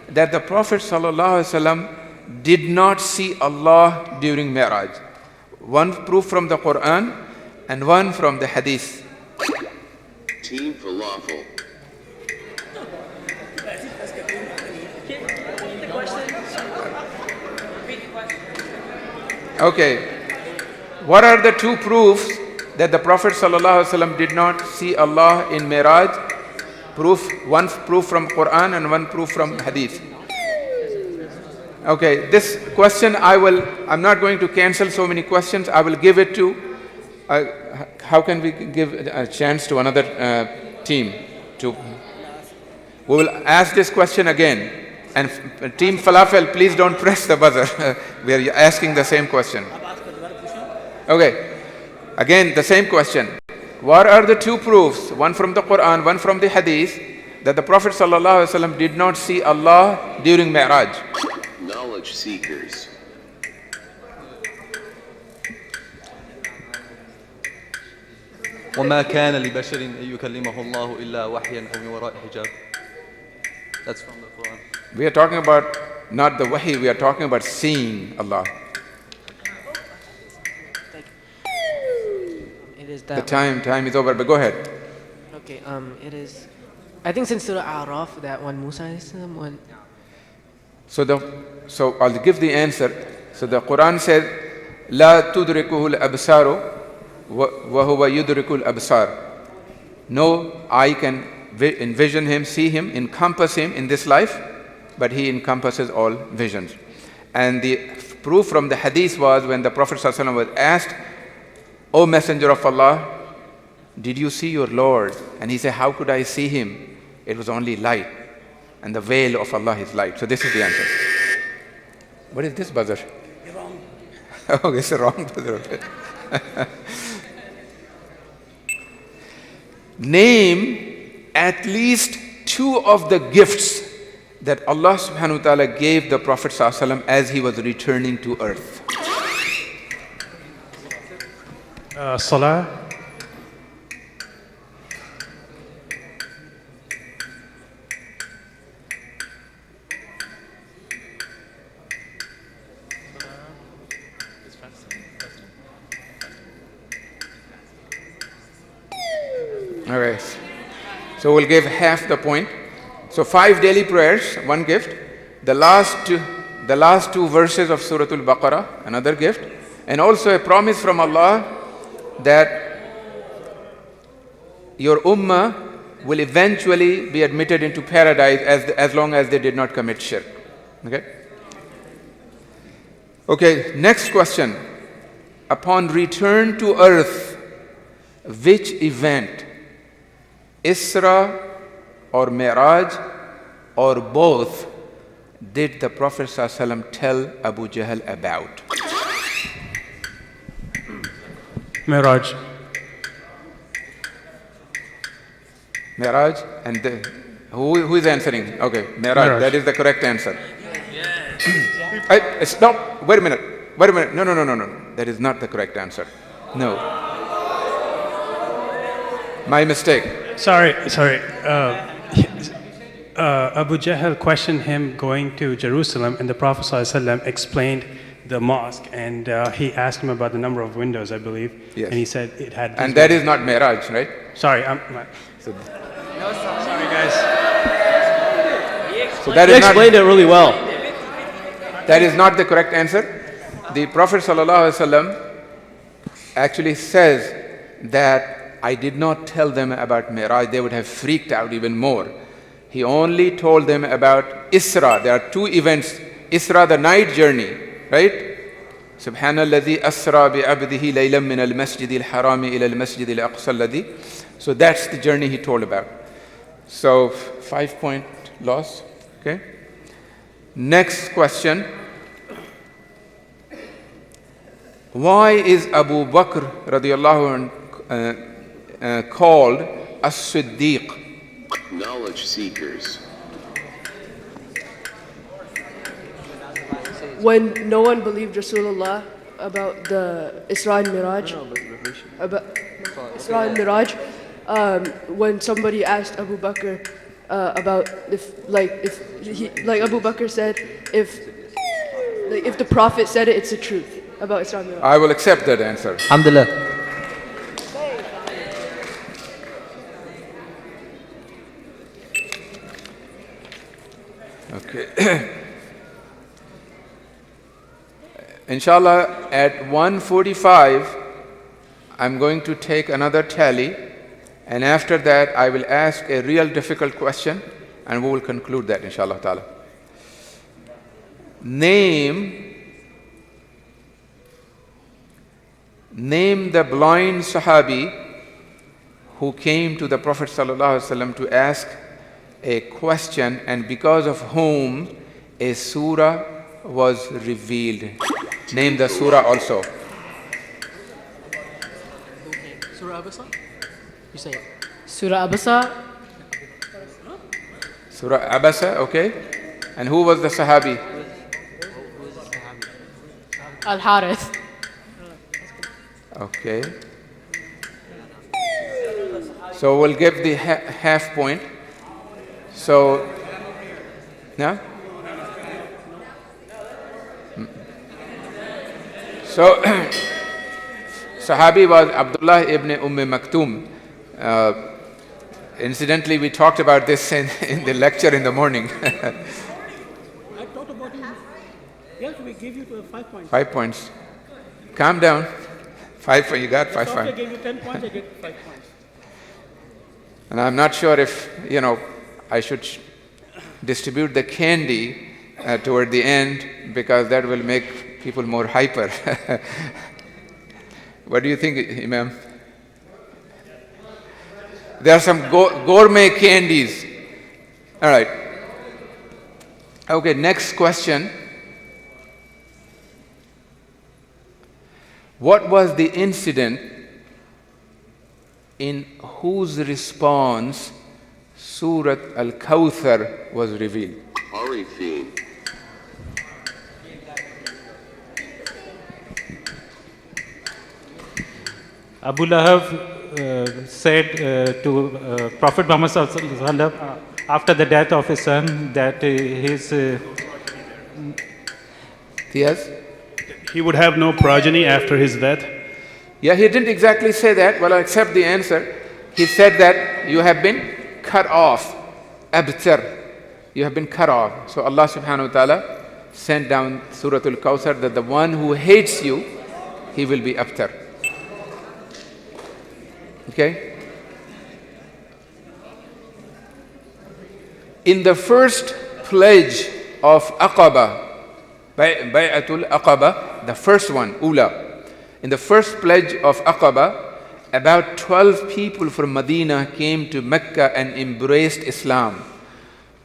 that the Prophet ﷺ did not see Allah during Mi'raj? One proof from the Quran and one from the Hadith. Team Falafel. Okay, what are the two proofs that the Prophet ﷺ did not see Allah in Miraj? One proof from Quran and one proof from Hadith. Okay, this question I'm not going to cancel so many questions. I will give it to, how can we give a chance to another team? We will ask this question again. And Team Falafel, please don't press the buzzer. We are asking the same question. Okay, again the same question. What are the two proofs, one from the Quran, one from the Hadith, that the Prophet ﷺ did not see Allah during Mi'raj? Knowledge seekers. وما كان لبشر أن يكلمه الله إلا وحيا أو من وراء حجاب. That's from the Quran. We are talking about not the wahi, we are talking about seeing Allah. It is The that time is over, but go ahead. Okay, it is. I think since Surah Al-Araf, that when Musa is when. So I'll give the answer. So the Quran says, "La tudrikuhu al-absaru wa huwa yudrikul absar." No eye can envision him, see him, encompass him in this life, but he encompasses all visions. And the proof from the Hadith was when the Prophet ﷺ was asked, "O Messenger of Allah, did you see your Lord?" And he said, "How could I see him? It was only light, and the veil of Allah is light." So this is the answer. What is this buzzer? You're wrong. Oh, it's a wrong buzzer. Okay. Name at least two of the gifts that Allah subhanahu wa ta'ala gave the Prophet ﷺ as he was returning to earth. Salah. All right. So we'll give half the point. So 5 daily prayers, one gift. The last the last two verses of Surah Al-Baqarah, another gift, and also a promise from Allah that your ummah will eventually be admitted into paradise as long as they did not commit shirk. Okay, next question. Upon return to earth, which event, Isra or Mi'raj or both, did the Prophet ﷺ tell Abu Jahl about? Mi'raj. Mi'raj, and who is answering? Okay, Mi'raj, that is the correct answer. No, wait a minute. No. That is not the correct answer. No. My mistake. Sorry. Abu Jahl questioned him going to Jerusalem, and the Prophet ﷺ explained the mosque, and he asked him about the number of windows, I believe. Yes. And he said it had. And that is not Mi'raj, right? Sorry, sorry, guys. So that He is explained it really well. That is not the correct answer. The Prophet ﷺ actually says that I did not tell them about Mi'raj. They would have freaked out even more. He only told them about Isra. There are two events. Isra, the night journey, right? Subhanalladhi asra bi abdihi laylan min al-masjid al-harami ila al-masjid al-aqsa alladhi. So that's the journey he told about. So 5-point loss. Okay. Next question. Why is Abu Bakr radiyallahu anhu called as-Siddiq? Knowledge seekers. When no one believed Rasulullah about the Isra and Miraj, when somebody asked Abu Bakr about if Abu Bakr said if the Prophet said it, it's the truth about Isra and Miraj. I will accept that answer. Alhamdulillah. Okay. Inshallah, at 1:45, I'm going to take another tally, and after that, I will ask a real difficult question, and we will conclude that, inshallah ta'ala. Name the blind Sahabi who came to the Prophet ﷺ to ask a question, and because of whom a surah was revealed. Name the surah also. Surah Abasa? You say it. Surah Abasa. Surah Abasa, okay. And who was the Sahabi? Al-Harith. Okay. So we'll give the half point. So, no? So, Sahabi was Abdullah ibn Maktoum. Incidentally, we talked about this in the lecture in the morning. I talked about him. Yes, we gave you 5 points. 5 points. Calm down. 5 points. You got 5 I points. gave you 10 points, I gave 5 points. And I'm not sure if, I should distribute the candy toward the end, because that will make people more hyper. What do you think, Imam? There are some gourmet candies. All right. Okay, next question. What was the incident in whose response Surat Al-Kawthar was revealed? Arifin. Abu Lahab said to Prophet Muhammad ﷺ, after the death of his son, that Yes? He would have no progeny after his death? Yeah, he didn't exactly say that. Well, I accept the answer. He said that you have been cut off. Abtar. You have been cut off. So Allah subhanahu wa ta'ala sent down Surah Al-Kawthar that the one who hates you, he will be abtar. Okay? In the first pledge of Aqaba, Bay'atul Aqaba, the first one, Ula. In the first pledge of Aqaba, about 12 people from Medina came to Mecca and embraced Islam.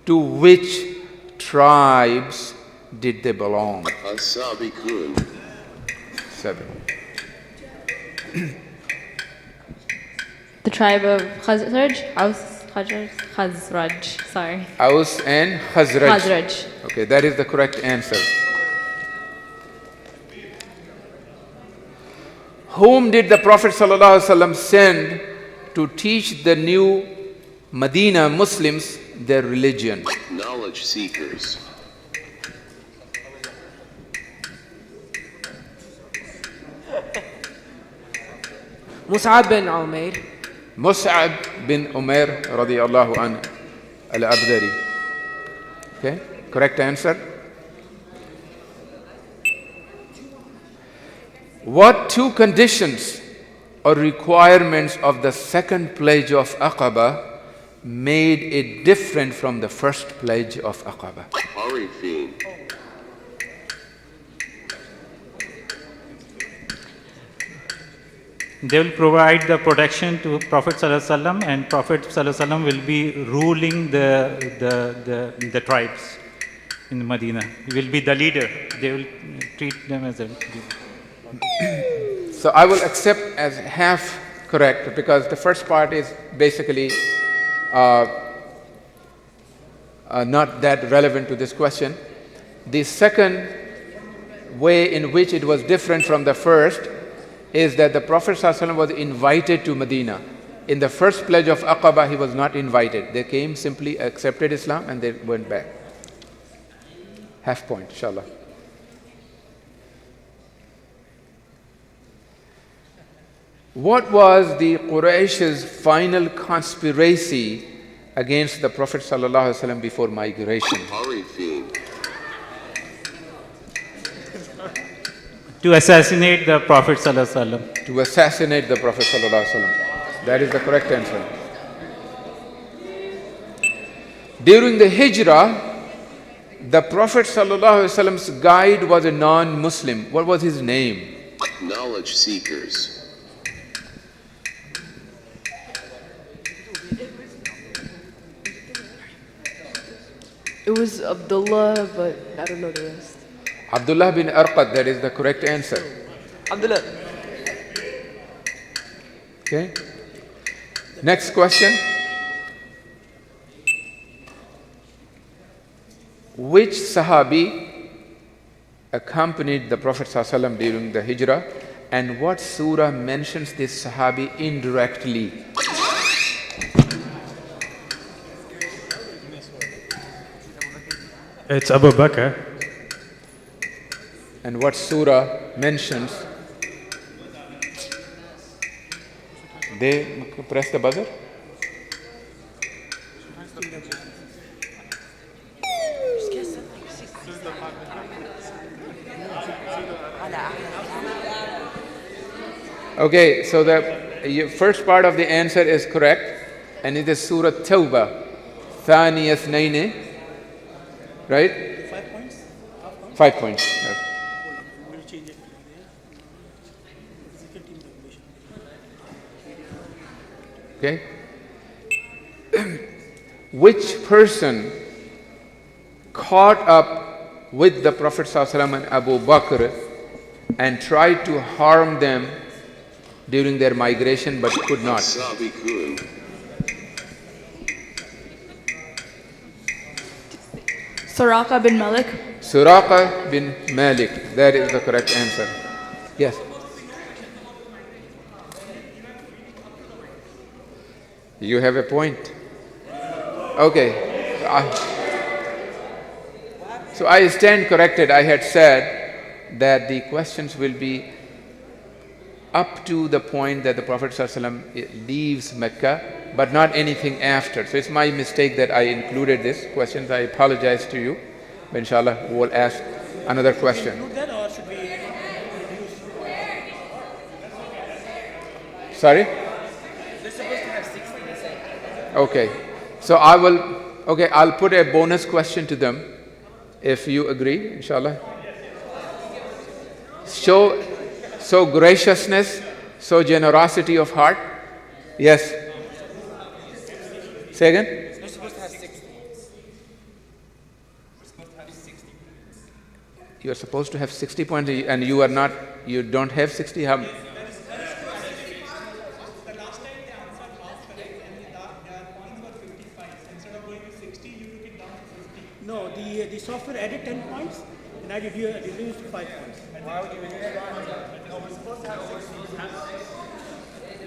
To which tribes did they belong? As-Sabiqun. 7. The tribe of Khazraj, sorry. Aus and Khazraj. Khazraj. Okay, that is the correct answer. Whom did the Prophet ﷺ send to teach the new Medina Muslims their religion? Knowledge seekers. Mus'ab bin Umair. Mus'ab bin Umair radiyallahu anhu al-Abdari. Okay, correct answer. What two conditions or requirements of the second pledge of Aqaba made it different from the first pledge of Aqaba? Arifin. They will provide the protection to Prophet ﷺ, and Prophet ﷺ will be ruling the tribes in Medina. He will be the leader. They will treat them as a leader. So I will accept as half correct because the first part is basically not that relevant to this question. The second way in which it was different from the first is that the Prophet ﷺ was invited to Medina. In the first pledge of Aqaba, he was not invited. They came, simply accepted Islam, and they went back. Half point, inshallah. What was the Quraysh's final conspiracy against the Prophet ﷺ before migration? Arifin. To assassinate the Prophet ﷺ. To assassinate the Prophet ﷺ. That is the correct answer. During the Hijrah, the Prophet ﷺ's guide was a non-Muslim. What was his name? Knowledge seekers. It was Abdullah, but I don't know the rest. Abdullah bin Arqad, that is the correct answer. Abdullah. Okay. Next question. Which Sahabi accompanied the Prophet ﷺ during the Hijrah, and what surah mentions this Sahabi indirectly? It's Abu Bakr. And what surah mentions? They press the buzzer? Okay, so the first part of the answer is correct, and it is Surah Tawbah, Thani Ithnaini, right? 5 points? 5 points. Yes. We'll change it. Okay. Which person caught up with the Prophet ﷺ and Abu Bakr and tried to harm them during their migration but could not? As-Sabiqun. Suraqa bin Malik. Suraqa bin Malik. That is the correct answer. Yes. You have a point. Okay. So I stand corrected. I had said that the questions will be up to the point that the Prophet ﷺ leaves Mecca, but not anything after. So it's my mistake that I included this questions. I apologize to you. But inshallah, we will ask another question. Include that or should we reduce? Sorry? They're supposed to have 60, they say. Okay. So I'll put a bonus question to them if you agree, inshallah. So graciousness, so generosity of heart. Yes. Say again? They're supposed to have 60. You are supposed to have 60 points and you don't have 60. How? No, the software added 10 points and I reduced 5 points. Why would you reduce it? No, we're supposed to have 60.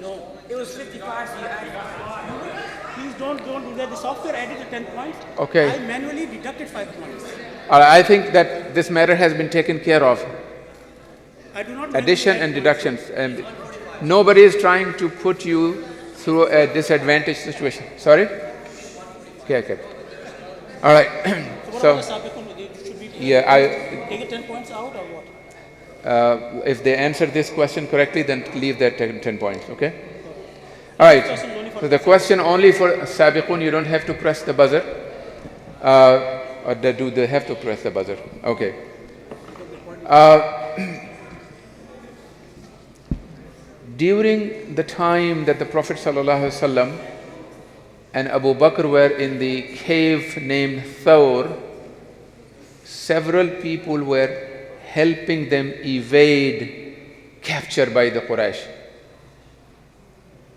No. It was 55, so you added 5. Please don't do that. The software added the 10 points. Okay. I manually deducted 5 points. I think that this matter has been taken care of. I do not Addition and deductions. And nobody is trying to put you through a disadvantaged situation. Sorry? Okay. All right. So, So, should we yeah, take 10 points out or what? if they answer this question correctly, then leave that 10 points, okay? All right. So the question only for Sabiqun, you don't have to press the buzzer. Or do they have to press the buzzer? Okay. During the time that the Prophet ﷺ and Abu Bakr were in the cave named Thawr, several people were helping them evade capture by the Quraysh.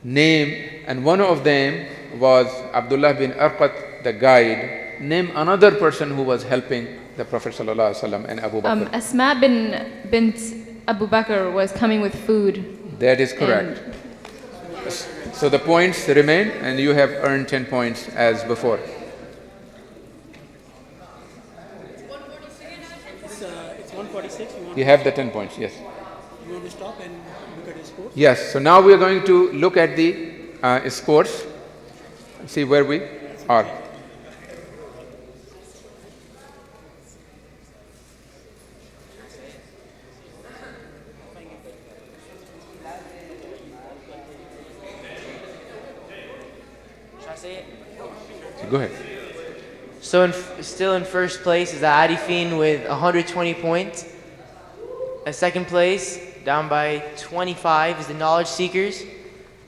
And one of them was Abdullah bin Arqat, the guide. Name another person who was helping the Prophet ﷺ and Abu Bakr. Asma bint Abu Bakr was coming with food. That is correct. So the points remain and you have earned 10 points as before. It's 146. You have the 10 points, yes. You want to stop and look at the scores? Yes, so now we are going to look at the scores, see where we are. Should I say it? Go ahead. So still in first place is the Arifin with 120 points. At second place, down by 25, is the Knowledge Seekers.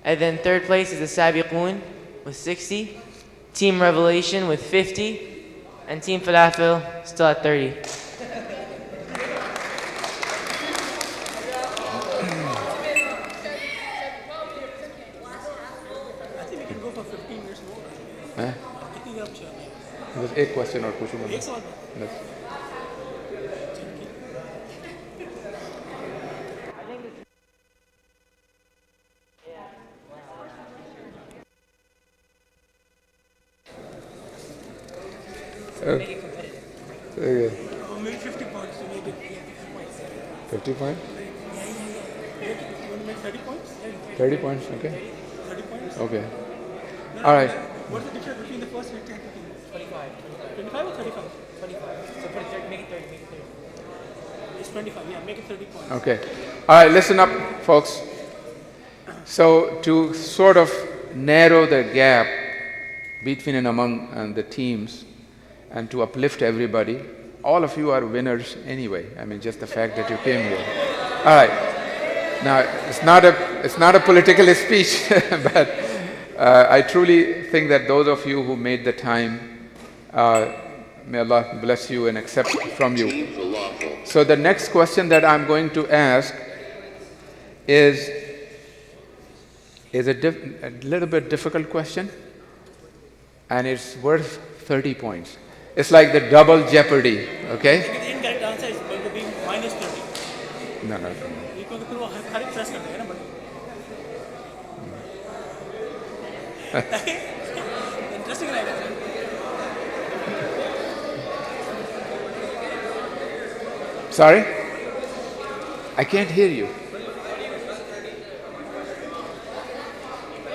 And then third place is the Sabiqun with 60. Team Revelation with 50. And Team Falafel still at 30. I think we can go for 15 minutes more. Huh? I think up to There's 8 questions or pushing on. एक सवाल Yes. Okay. Maybe 50 points to make it 50 points? You want to make 30 points? 30 points, okay. 30 points? Okay. No, All right. What's the difference between the first and 10? 25. 25 or 35? 25. So put it 30, make it 30, make it 30. It's 25, yeah, make it 30 points. Okay. All right, listen up, folks. So to sort of narrow the gap between and among the teams and to uplift everybody, all of you are winners anyway. I mean, just the fact that you came here. All right. Now, it's not a political speech, but I truly think that those of you who made the time, may Allah bless you and accept from you. So the next question that I'm going to ask is a little bit difficult question, and it's worth 30 points. It's like the double jeopardy, okay? The incorrect answer is going to be minus 30. No. क्योंकि फिर वो हर एक press कर देगा ना button interesting रहेगा Sorry? I can't hear you.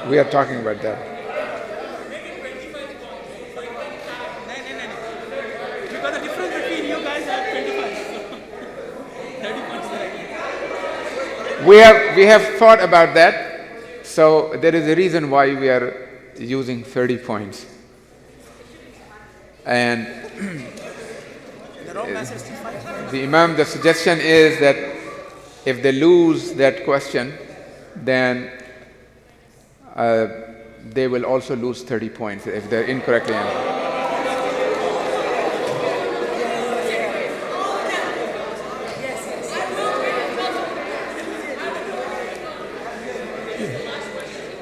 We are talking about that. because the difference between you guys are 25 We have thought about that. So there is a reason why we are using 30 points. And the Imam, the suggestion is that if they lose that question, then they will also lose 30 points if they're incorrectly answered.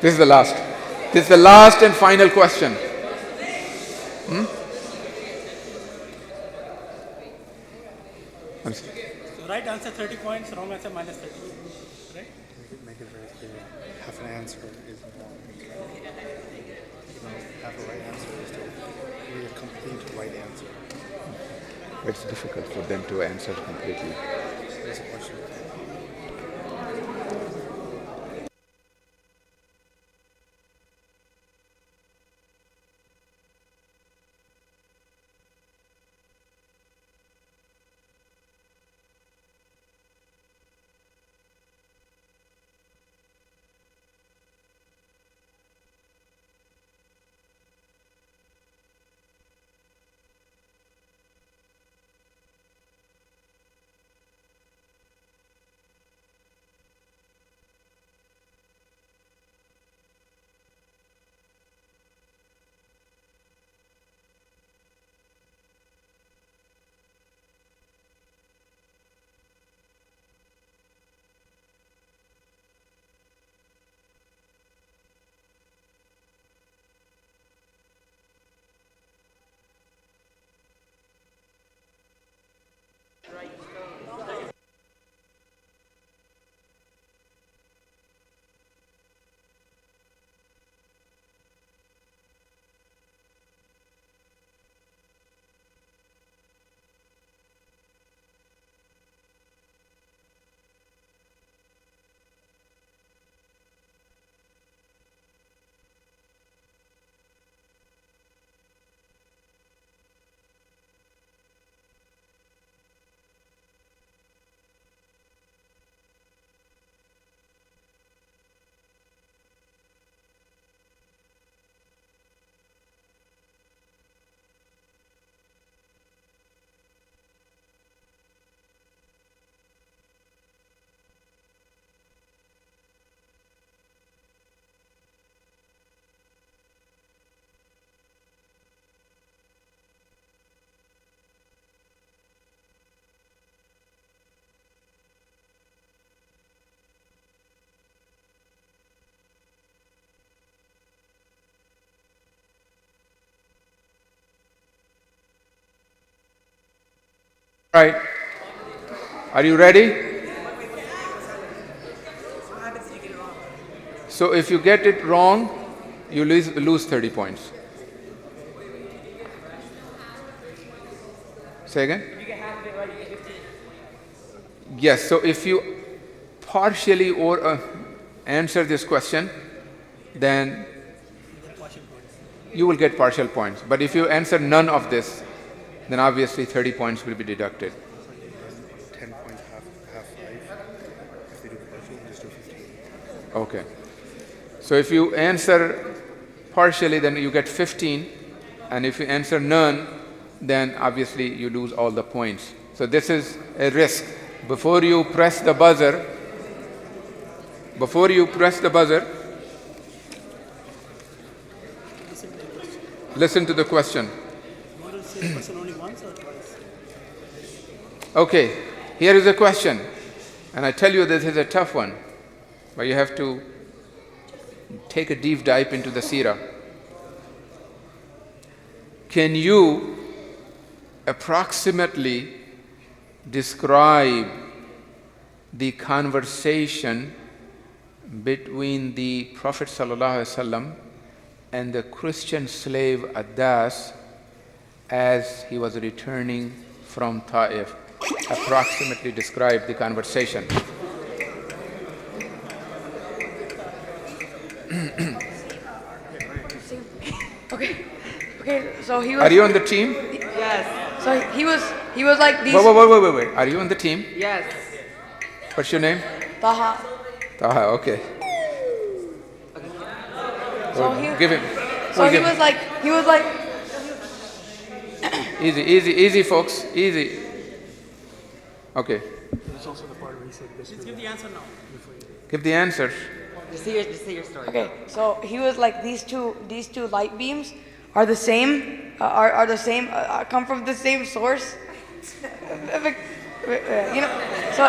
This is the last. This is the last and final question. So right answer 30 points, wrong answer minus 30. Right? Make it very clear. Half an answer is wrong. Half a right answer is to read a complete right answer. It's difficult for them to answer completely. There's a question. Right. Are you ready? So if you get it wrong, you lose 30 points. Say again? If you get half of it right, you get 15. Yes, so if you partially or answer this question, then you will get partial points. But if you answer none of this, then obviously 30 points will be deducted. 10 points, half 5. If they do partial, just do 15. Okay. So if you answer partially, then you get 15. And if you answer none, then obviously you lose all the points. So this is a risk. Before you press the buzzer, listen to the question. Okay, here is a question, and I tell you this is a tough one, but you have to take a deep dive into the seerah. Can you approximately describe the conversation between the Prophet ﷺ and the Christian slave Addas as he was returning from Ta'if? Approximately describe the conversation. Okay, so he was. Are you on the team? Yes. So he was like these. Wait. Are you on the team? Yes. What's your name? Taha. Taha, okay. So he, Give him. so We'll he give was him. like, he was like, Easy, folks. Easy. Okay. There's also the part where he said this. Let's give the answer now. Give the answer. Just say your story. okay, so he was like, these two light beams are the same, come from the same source. You know, so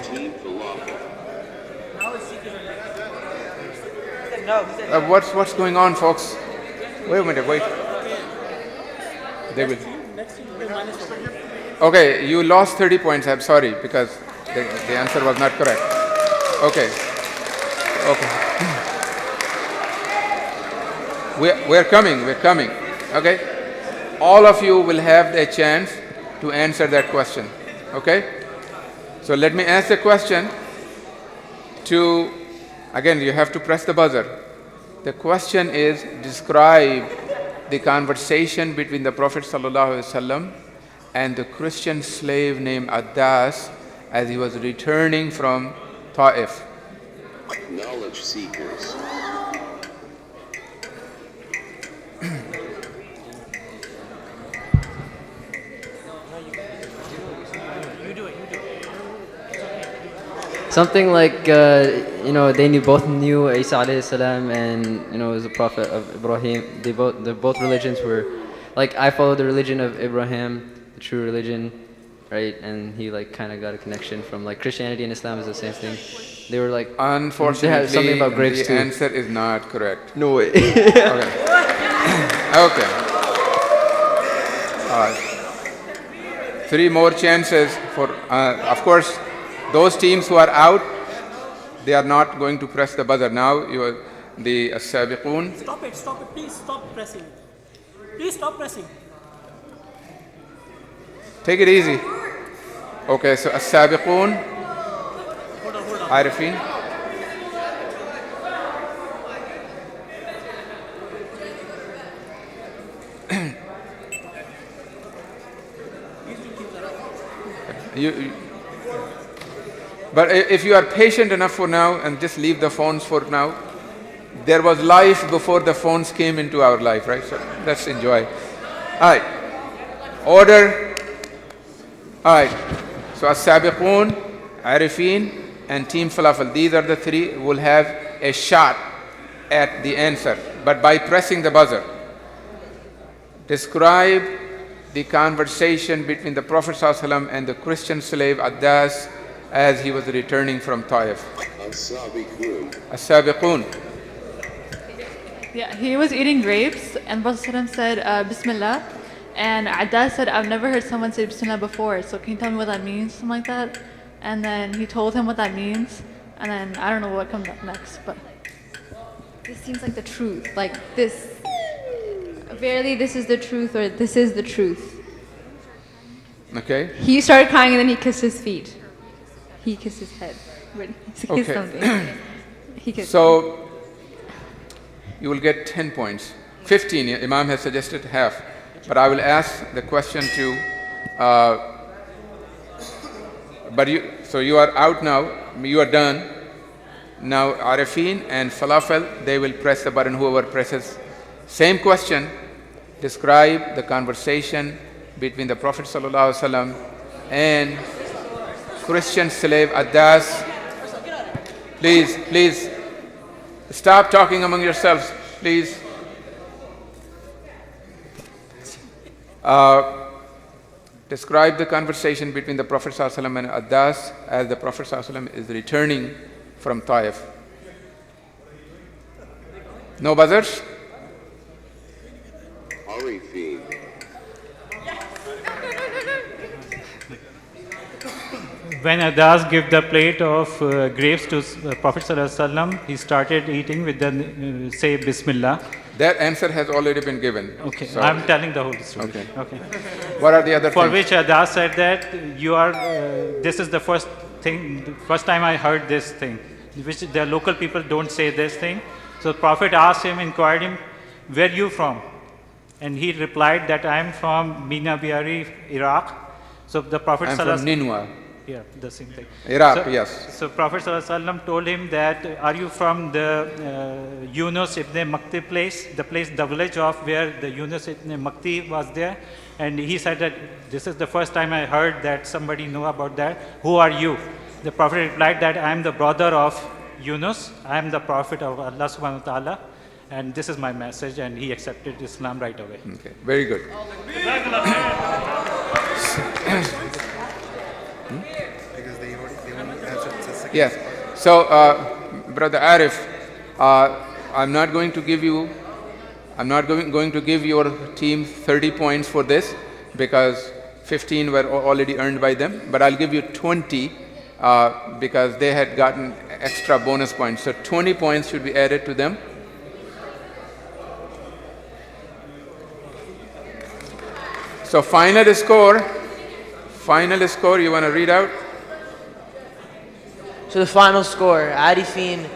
Team Falafel. What's going on, folks? Wait a minute, wait. They will. Okay, you lost 30 points. I'm sorry because the answer was not correct. Okay. We're coming. Okay. All of you will have a chance to answer that question. Okay. So let me ask the question to. Again, you have to press the buzzer. The question is, describe the conversation between the Prophet ﷺ and the Christian slave named Addas as he was returning from Ta'if. Knowledge seekers. Something like, both knew Isa alayhi salam and, was a prophet of Ibrahim. Both religions were, like, I follow the religion of Ibrahim, the true religion, right? And he, kind of got a connection from, Christianity and Islam is the same thing. They were, Unfortunately, they had something about grapes the too. answer is not correct. No way. Okay. Okay. All right. 3 more chances for, of course, those teams who are out, they are not going to press the buzzer. Now, the As-Sabiqun. Stop it, please stop pressing. Please stop pressing. Take it easy. Okay, so As-Sabiqun. Arifin. But if you are patient enough for now and just leave the phones for now, there was life before the phones came into our life, right? So let's enjoy. All right. Order. All right. So As-Sabiqun, Arifin, and Team Falafel. These are the 3 who will have a shot at the answer, but by pressing the buzzer. Describe the conversation between the Prophet ﷺ and the Christian slave Addas as he was returning from Ta'if. As-Sabiqun. Yeah, he was eating grapes, and Prophet said, Bismillah. And Addas said, I've never heard someone say Bismillah before, so can you tell me what that means? Something like that. And then he told him what that means, and then I don't know what comes up next, but. This seems like the truth. Like this, verily this is the truth, or this is the truth. Okay. He started crying and then he kissed his feet. He kissed his head. He kissed something. He kissed So, you will get 10 points. 15, Imam has suggested half. But I will ask the question to, so you are out now, you are done. Now Arifin and Falafel, they will press the button, whoever presses. Same question, describe the conversation between the Prophet ﷺ and Christian slave Addas. Please, stop talking among yourselves, please. Describe the conversation between the Prophet ﷺ and Addas as the Prophet ﷺ is returning from Ta'if. No buzzers? Arifin. When Addas gave the plate of grapes to Prophet ﷺ, he started eating with the say Bismillah. That answer has already been given. Okay, So- I'm telling the whole story. Okay. What are the other For things? which Addas said that this is the first time I heard this thing, which the local people don't say this thing. So Prophet asked him, inquired him, where you from? And he replied that I am from Mina Biari, Iraq. So the Prophet I'm from Ninwa. Yeah, the same thing. Iraq, so, yes. So Prophet ﷺ told him that, are you from the Yunus ibn Makti place, the village of where the Yunus ibn Makti was there? And he said that this is the first time I heard that somebody knew about that. Who are you? The Prophet replied that I am the brother of Yunus. I am the Prophet of Allah subhanahu wa ta'ala. And this is my message. And he accepted Islam right away. Okay, very good. Because they only answered the second. Yes. So, Brother Arif, I'm not going to give you your team 30 points for this because 15 were already earned by them, but I'll give you 20 because they had gotten extra bonus points. So 20 points should be added to them. So final score, you want to read out? So the final score, Arifin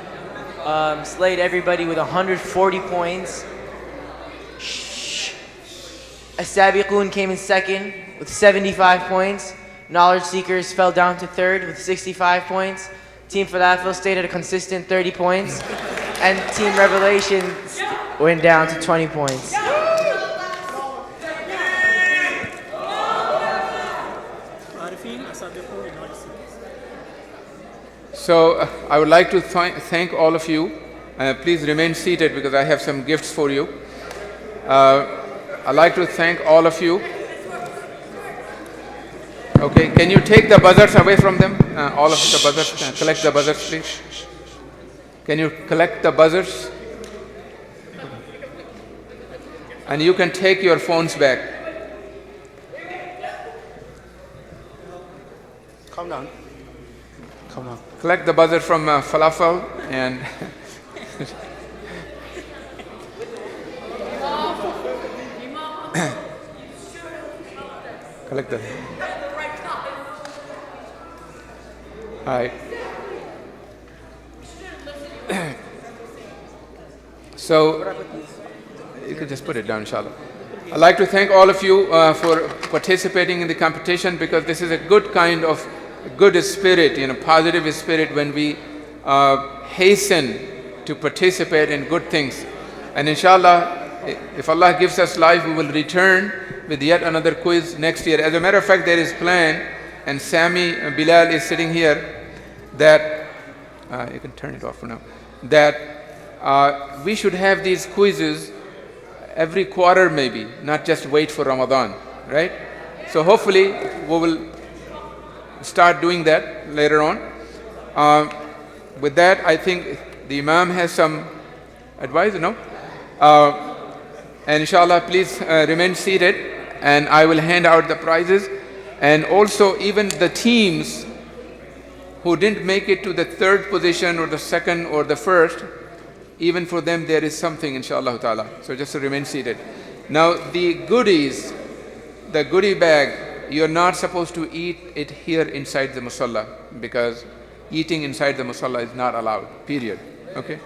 slayed everybody with 140 points. As-Sabiqun came in second with 75 points. Knowledge Seekers fell down to third with 65 points. Team Falafel stayed at a consistent 30 points. And Team Revelation went down to 20 points. So I would like to thank all of you. Please remain seated because I have some gifts for you. I'd like to thank all of you. Okay, can you take the buzzers away from them? All of the buzzers, collect the buzzers, please. Can you collect the buzzers? And you can take your phones back. Calm down. Calm down. Collect the buzzer from Falafel and collect the. All right. So you can just put it down, inshallah. I'd like to thank all of you for participating in the competition because this is a good kind of good spirit, positive spirit when we hasten to participate in good things. And inshallah, if Allah gives us life, we will return with yet another quiz next year. As a matter of fact, there is plan, and Sami Bilal is sitting here, that, you can turn it off for now, that we should have these quizzes every quarter maybe, not just wait for Ramadan, right? So hopefully we will start doing that later on. With that, I think the Imam has some advice, no? And inshallah, please remain seated and I will hand out the prizes. And also even the teams who didn't make it to the third position or the second or the first, even for them there is something, inshallah ta'ala. So just to remain seated. Now the goodies, the goodie bag, you're not supposed to eat it here inside the musalla because eating inside the musalla is not allowed, period. Okay?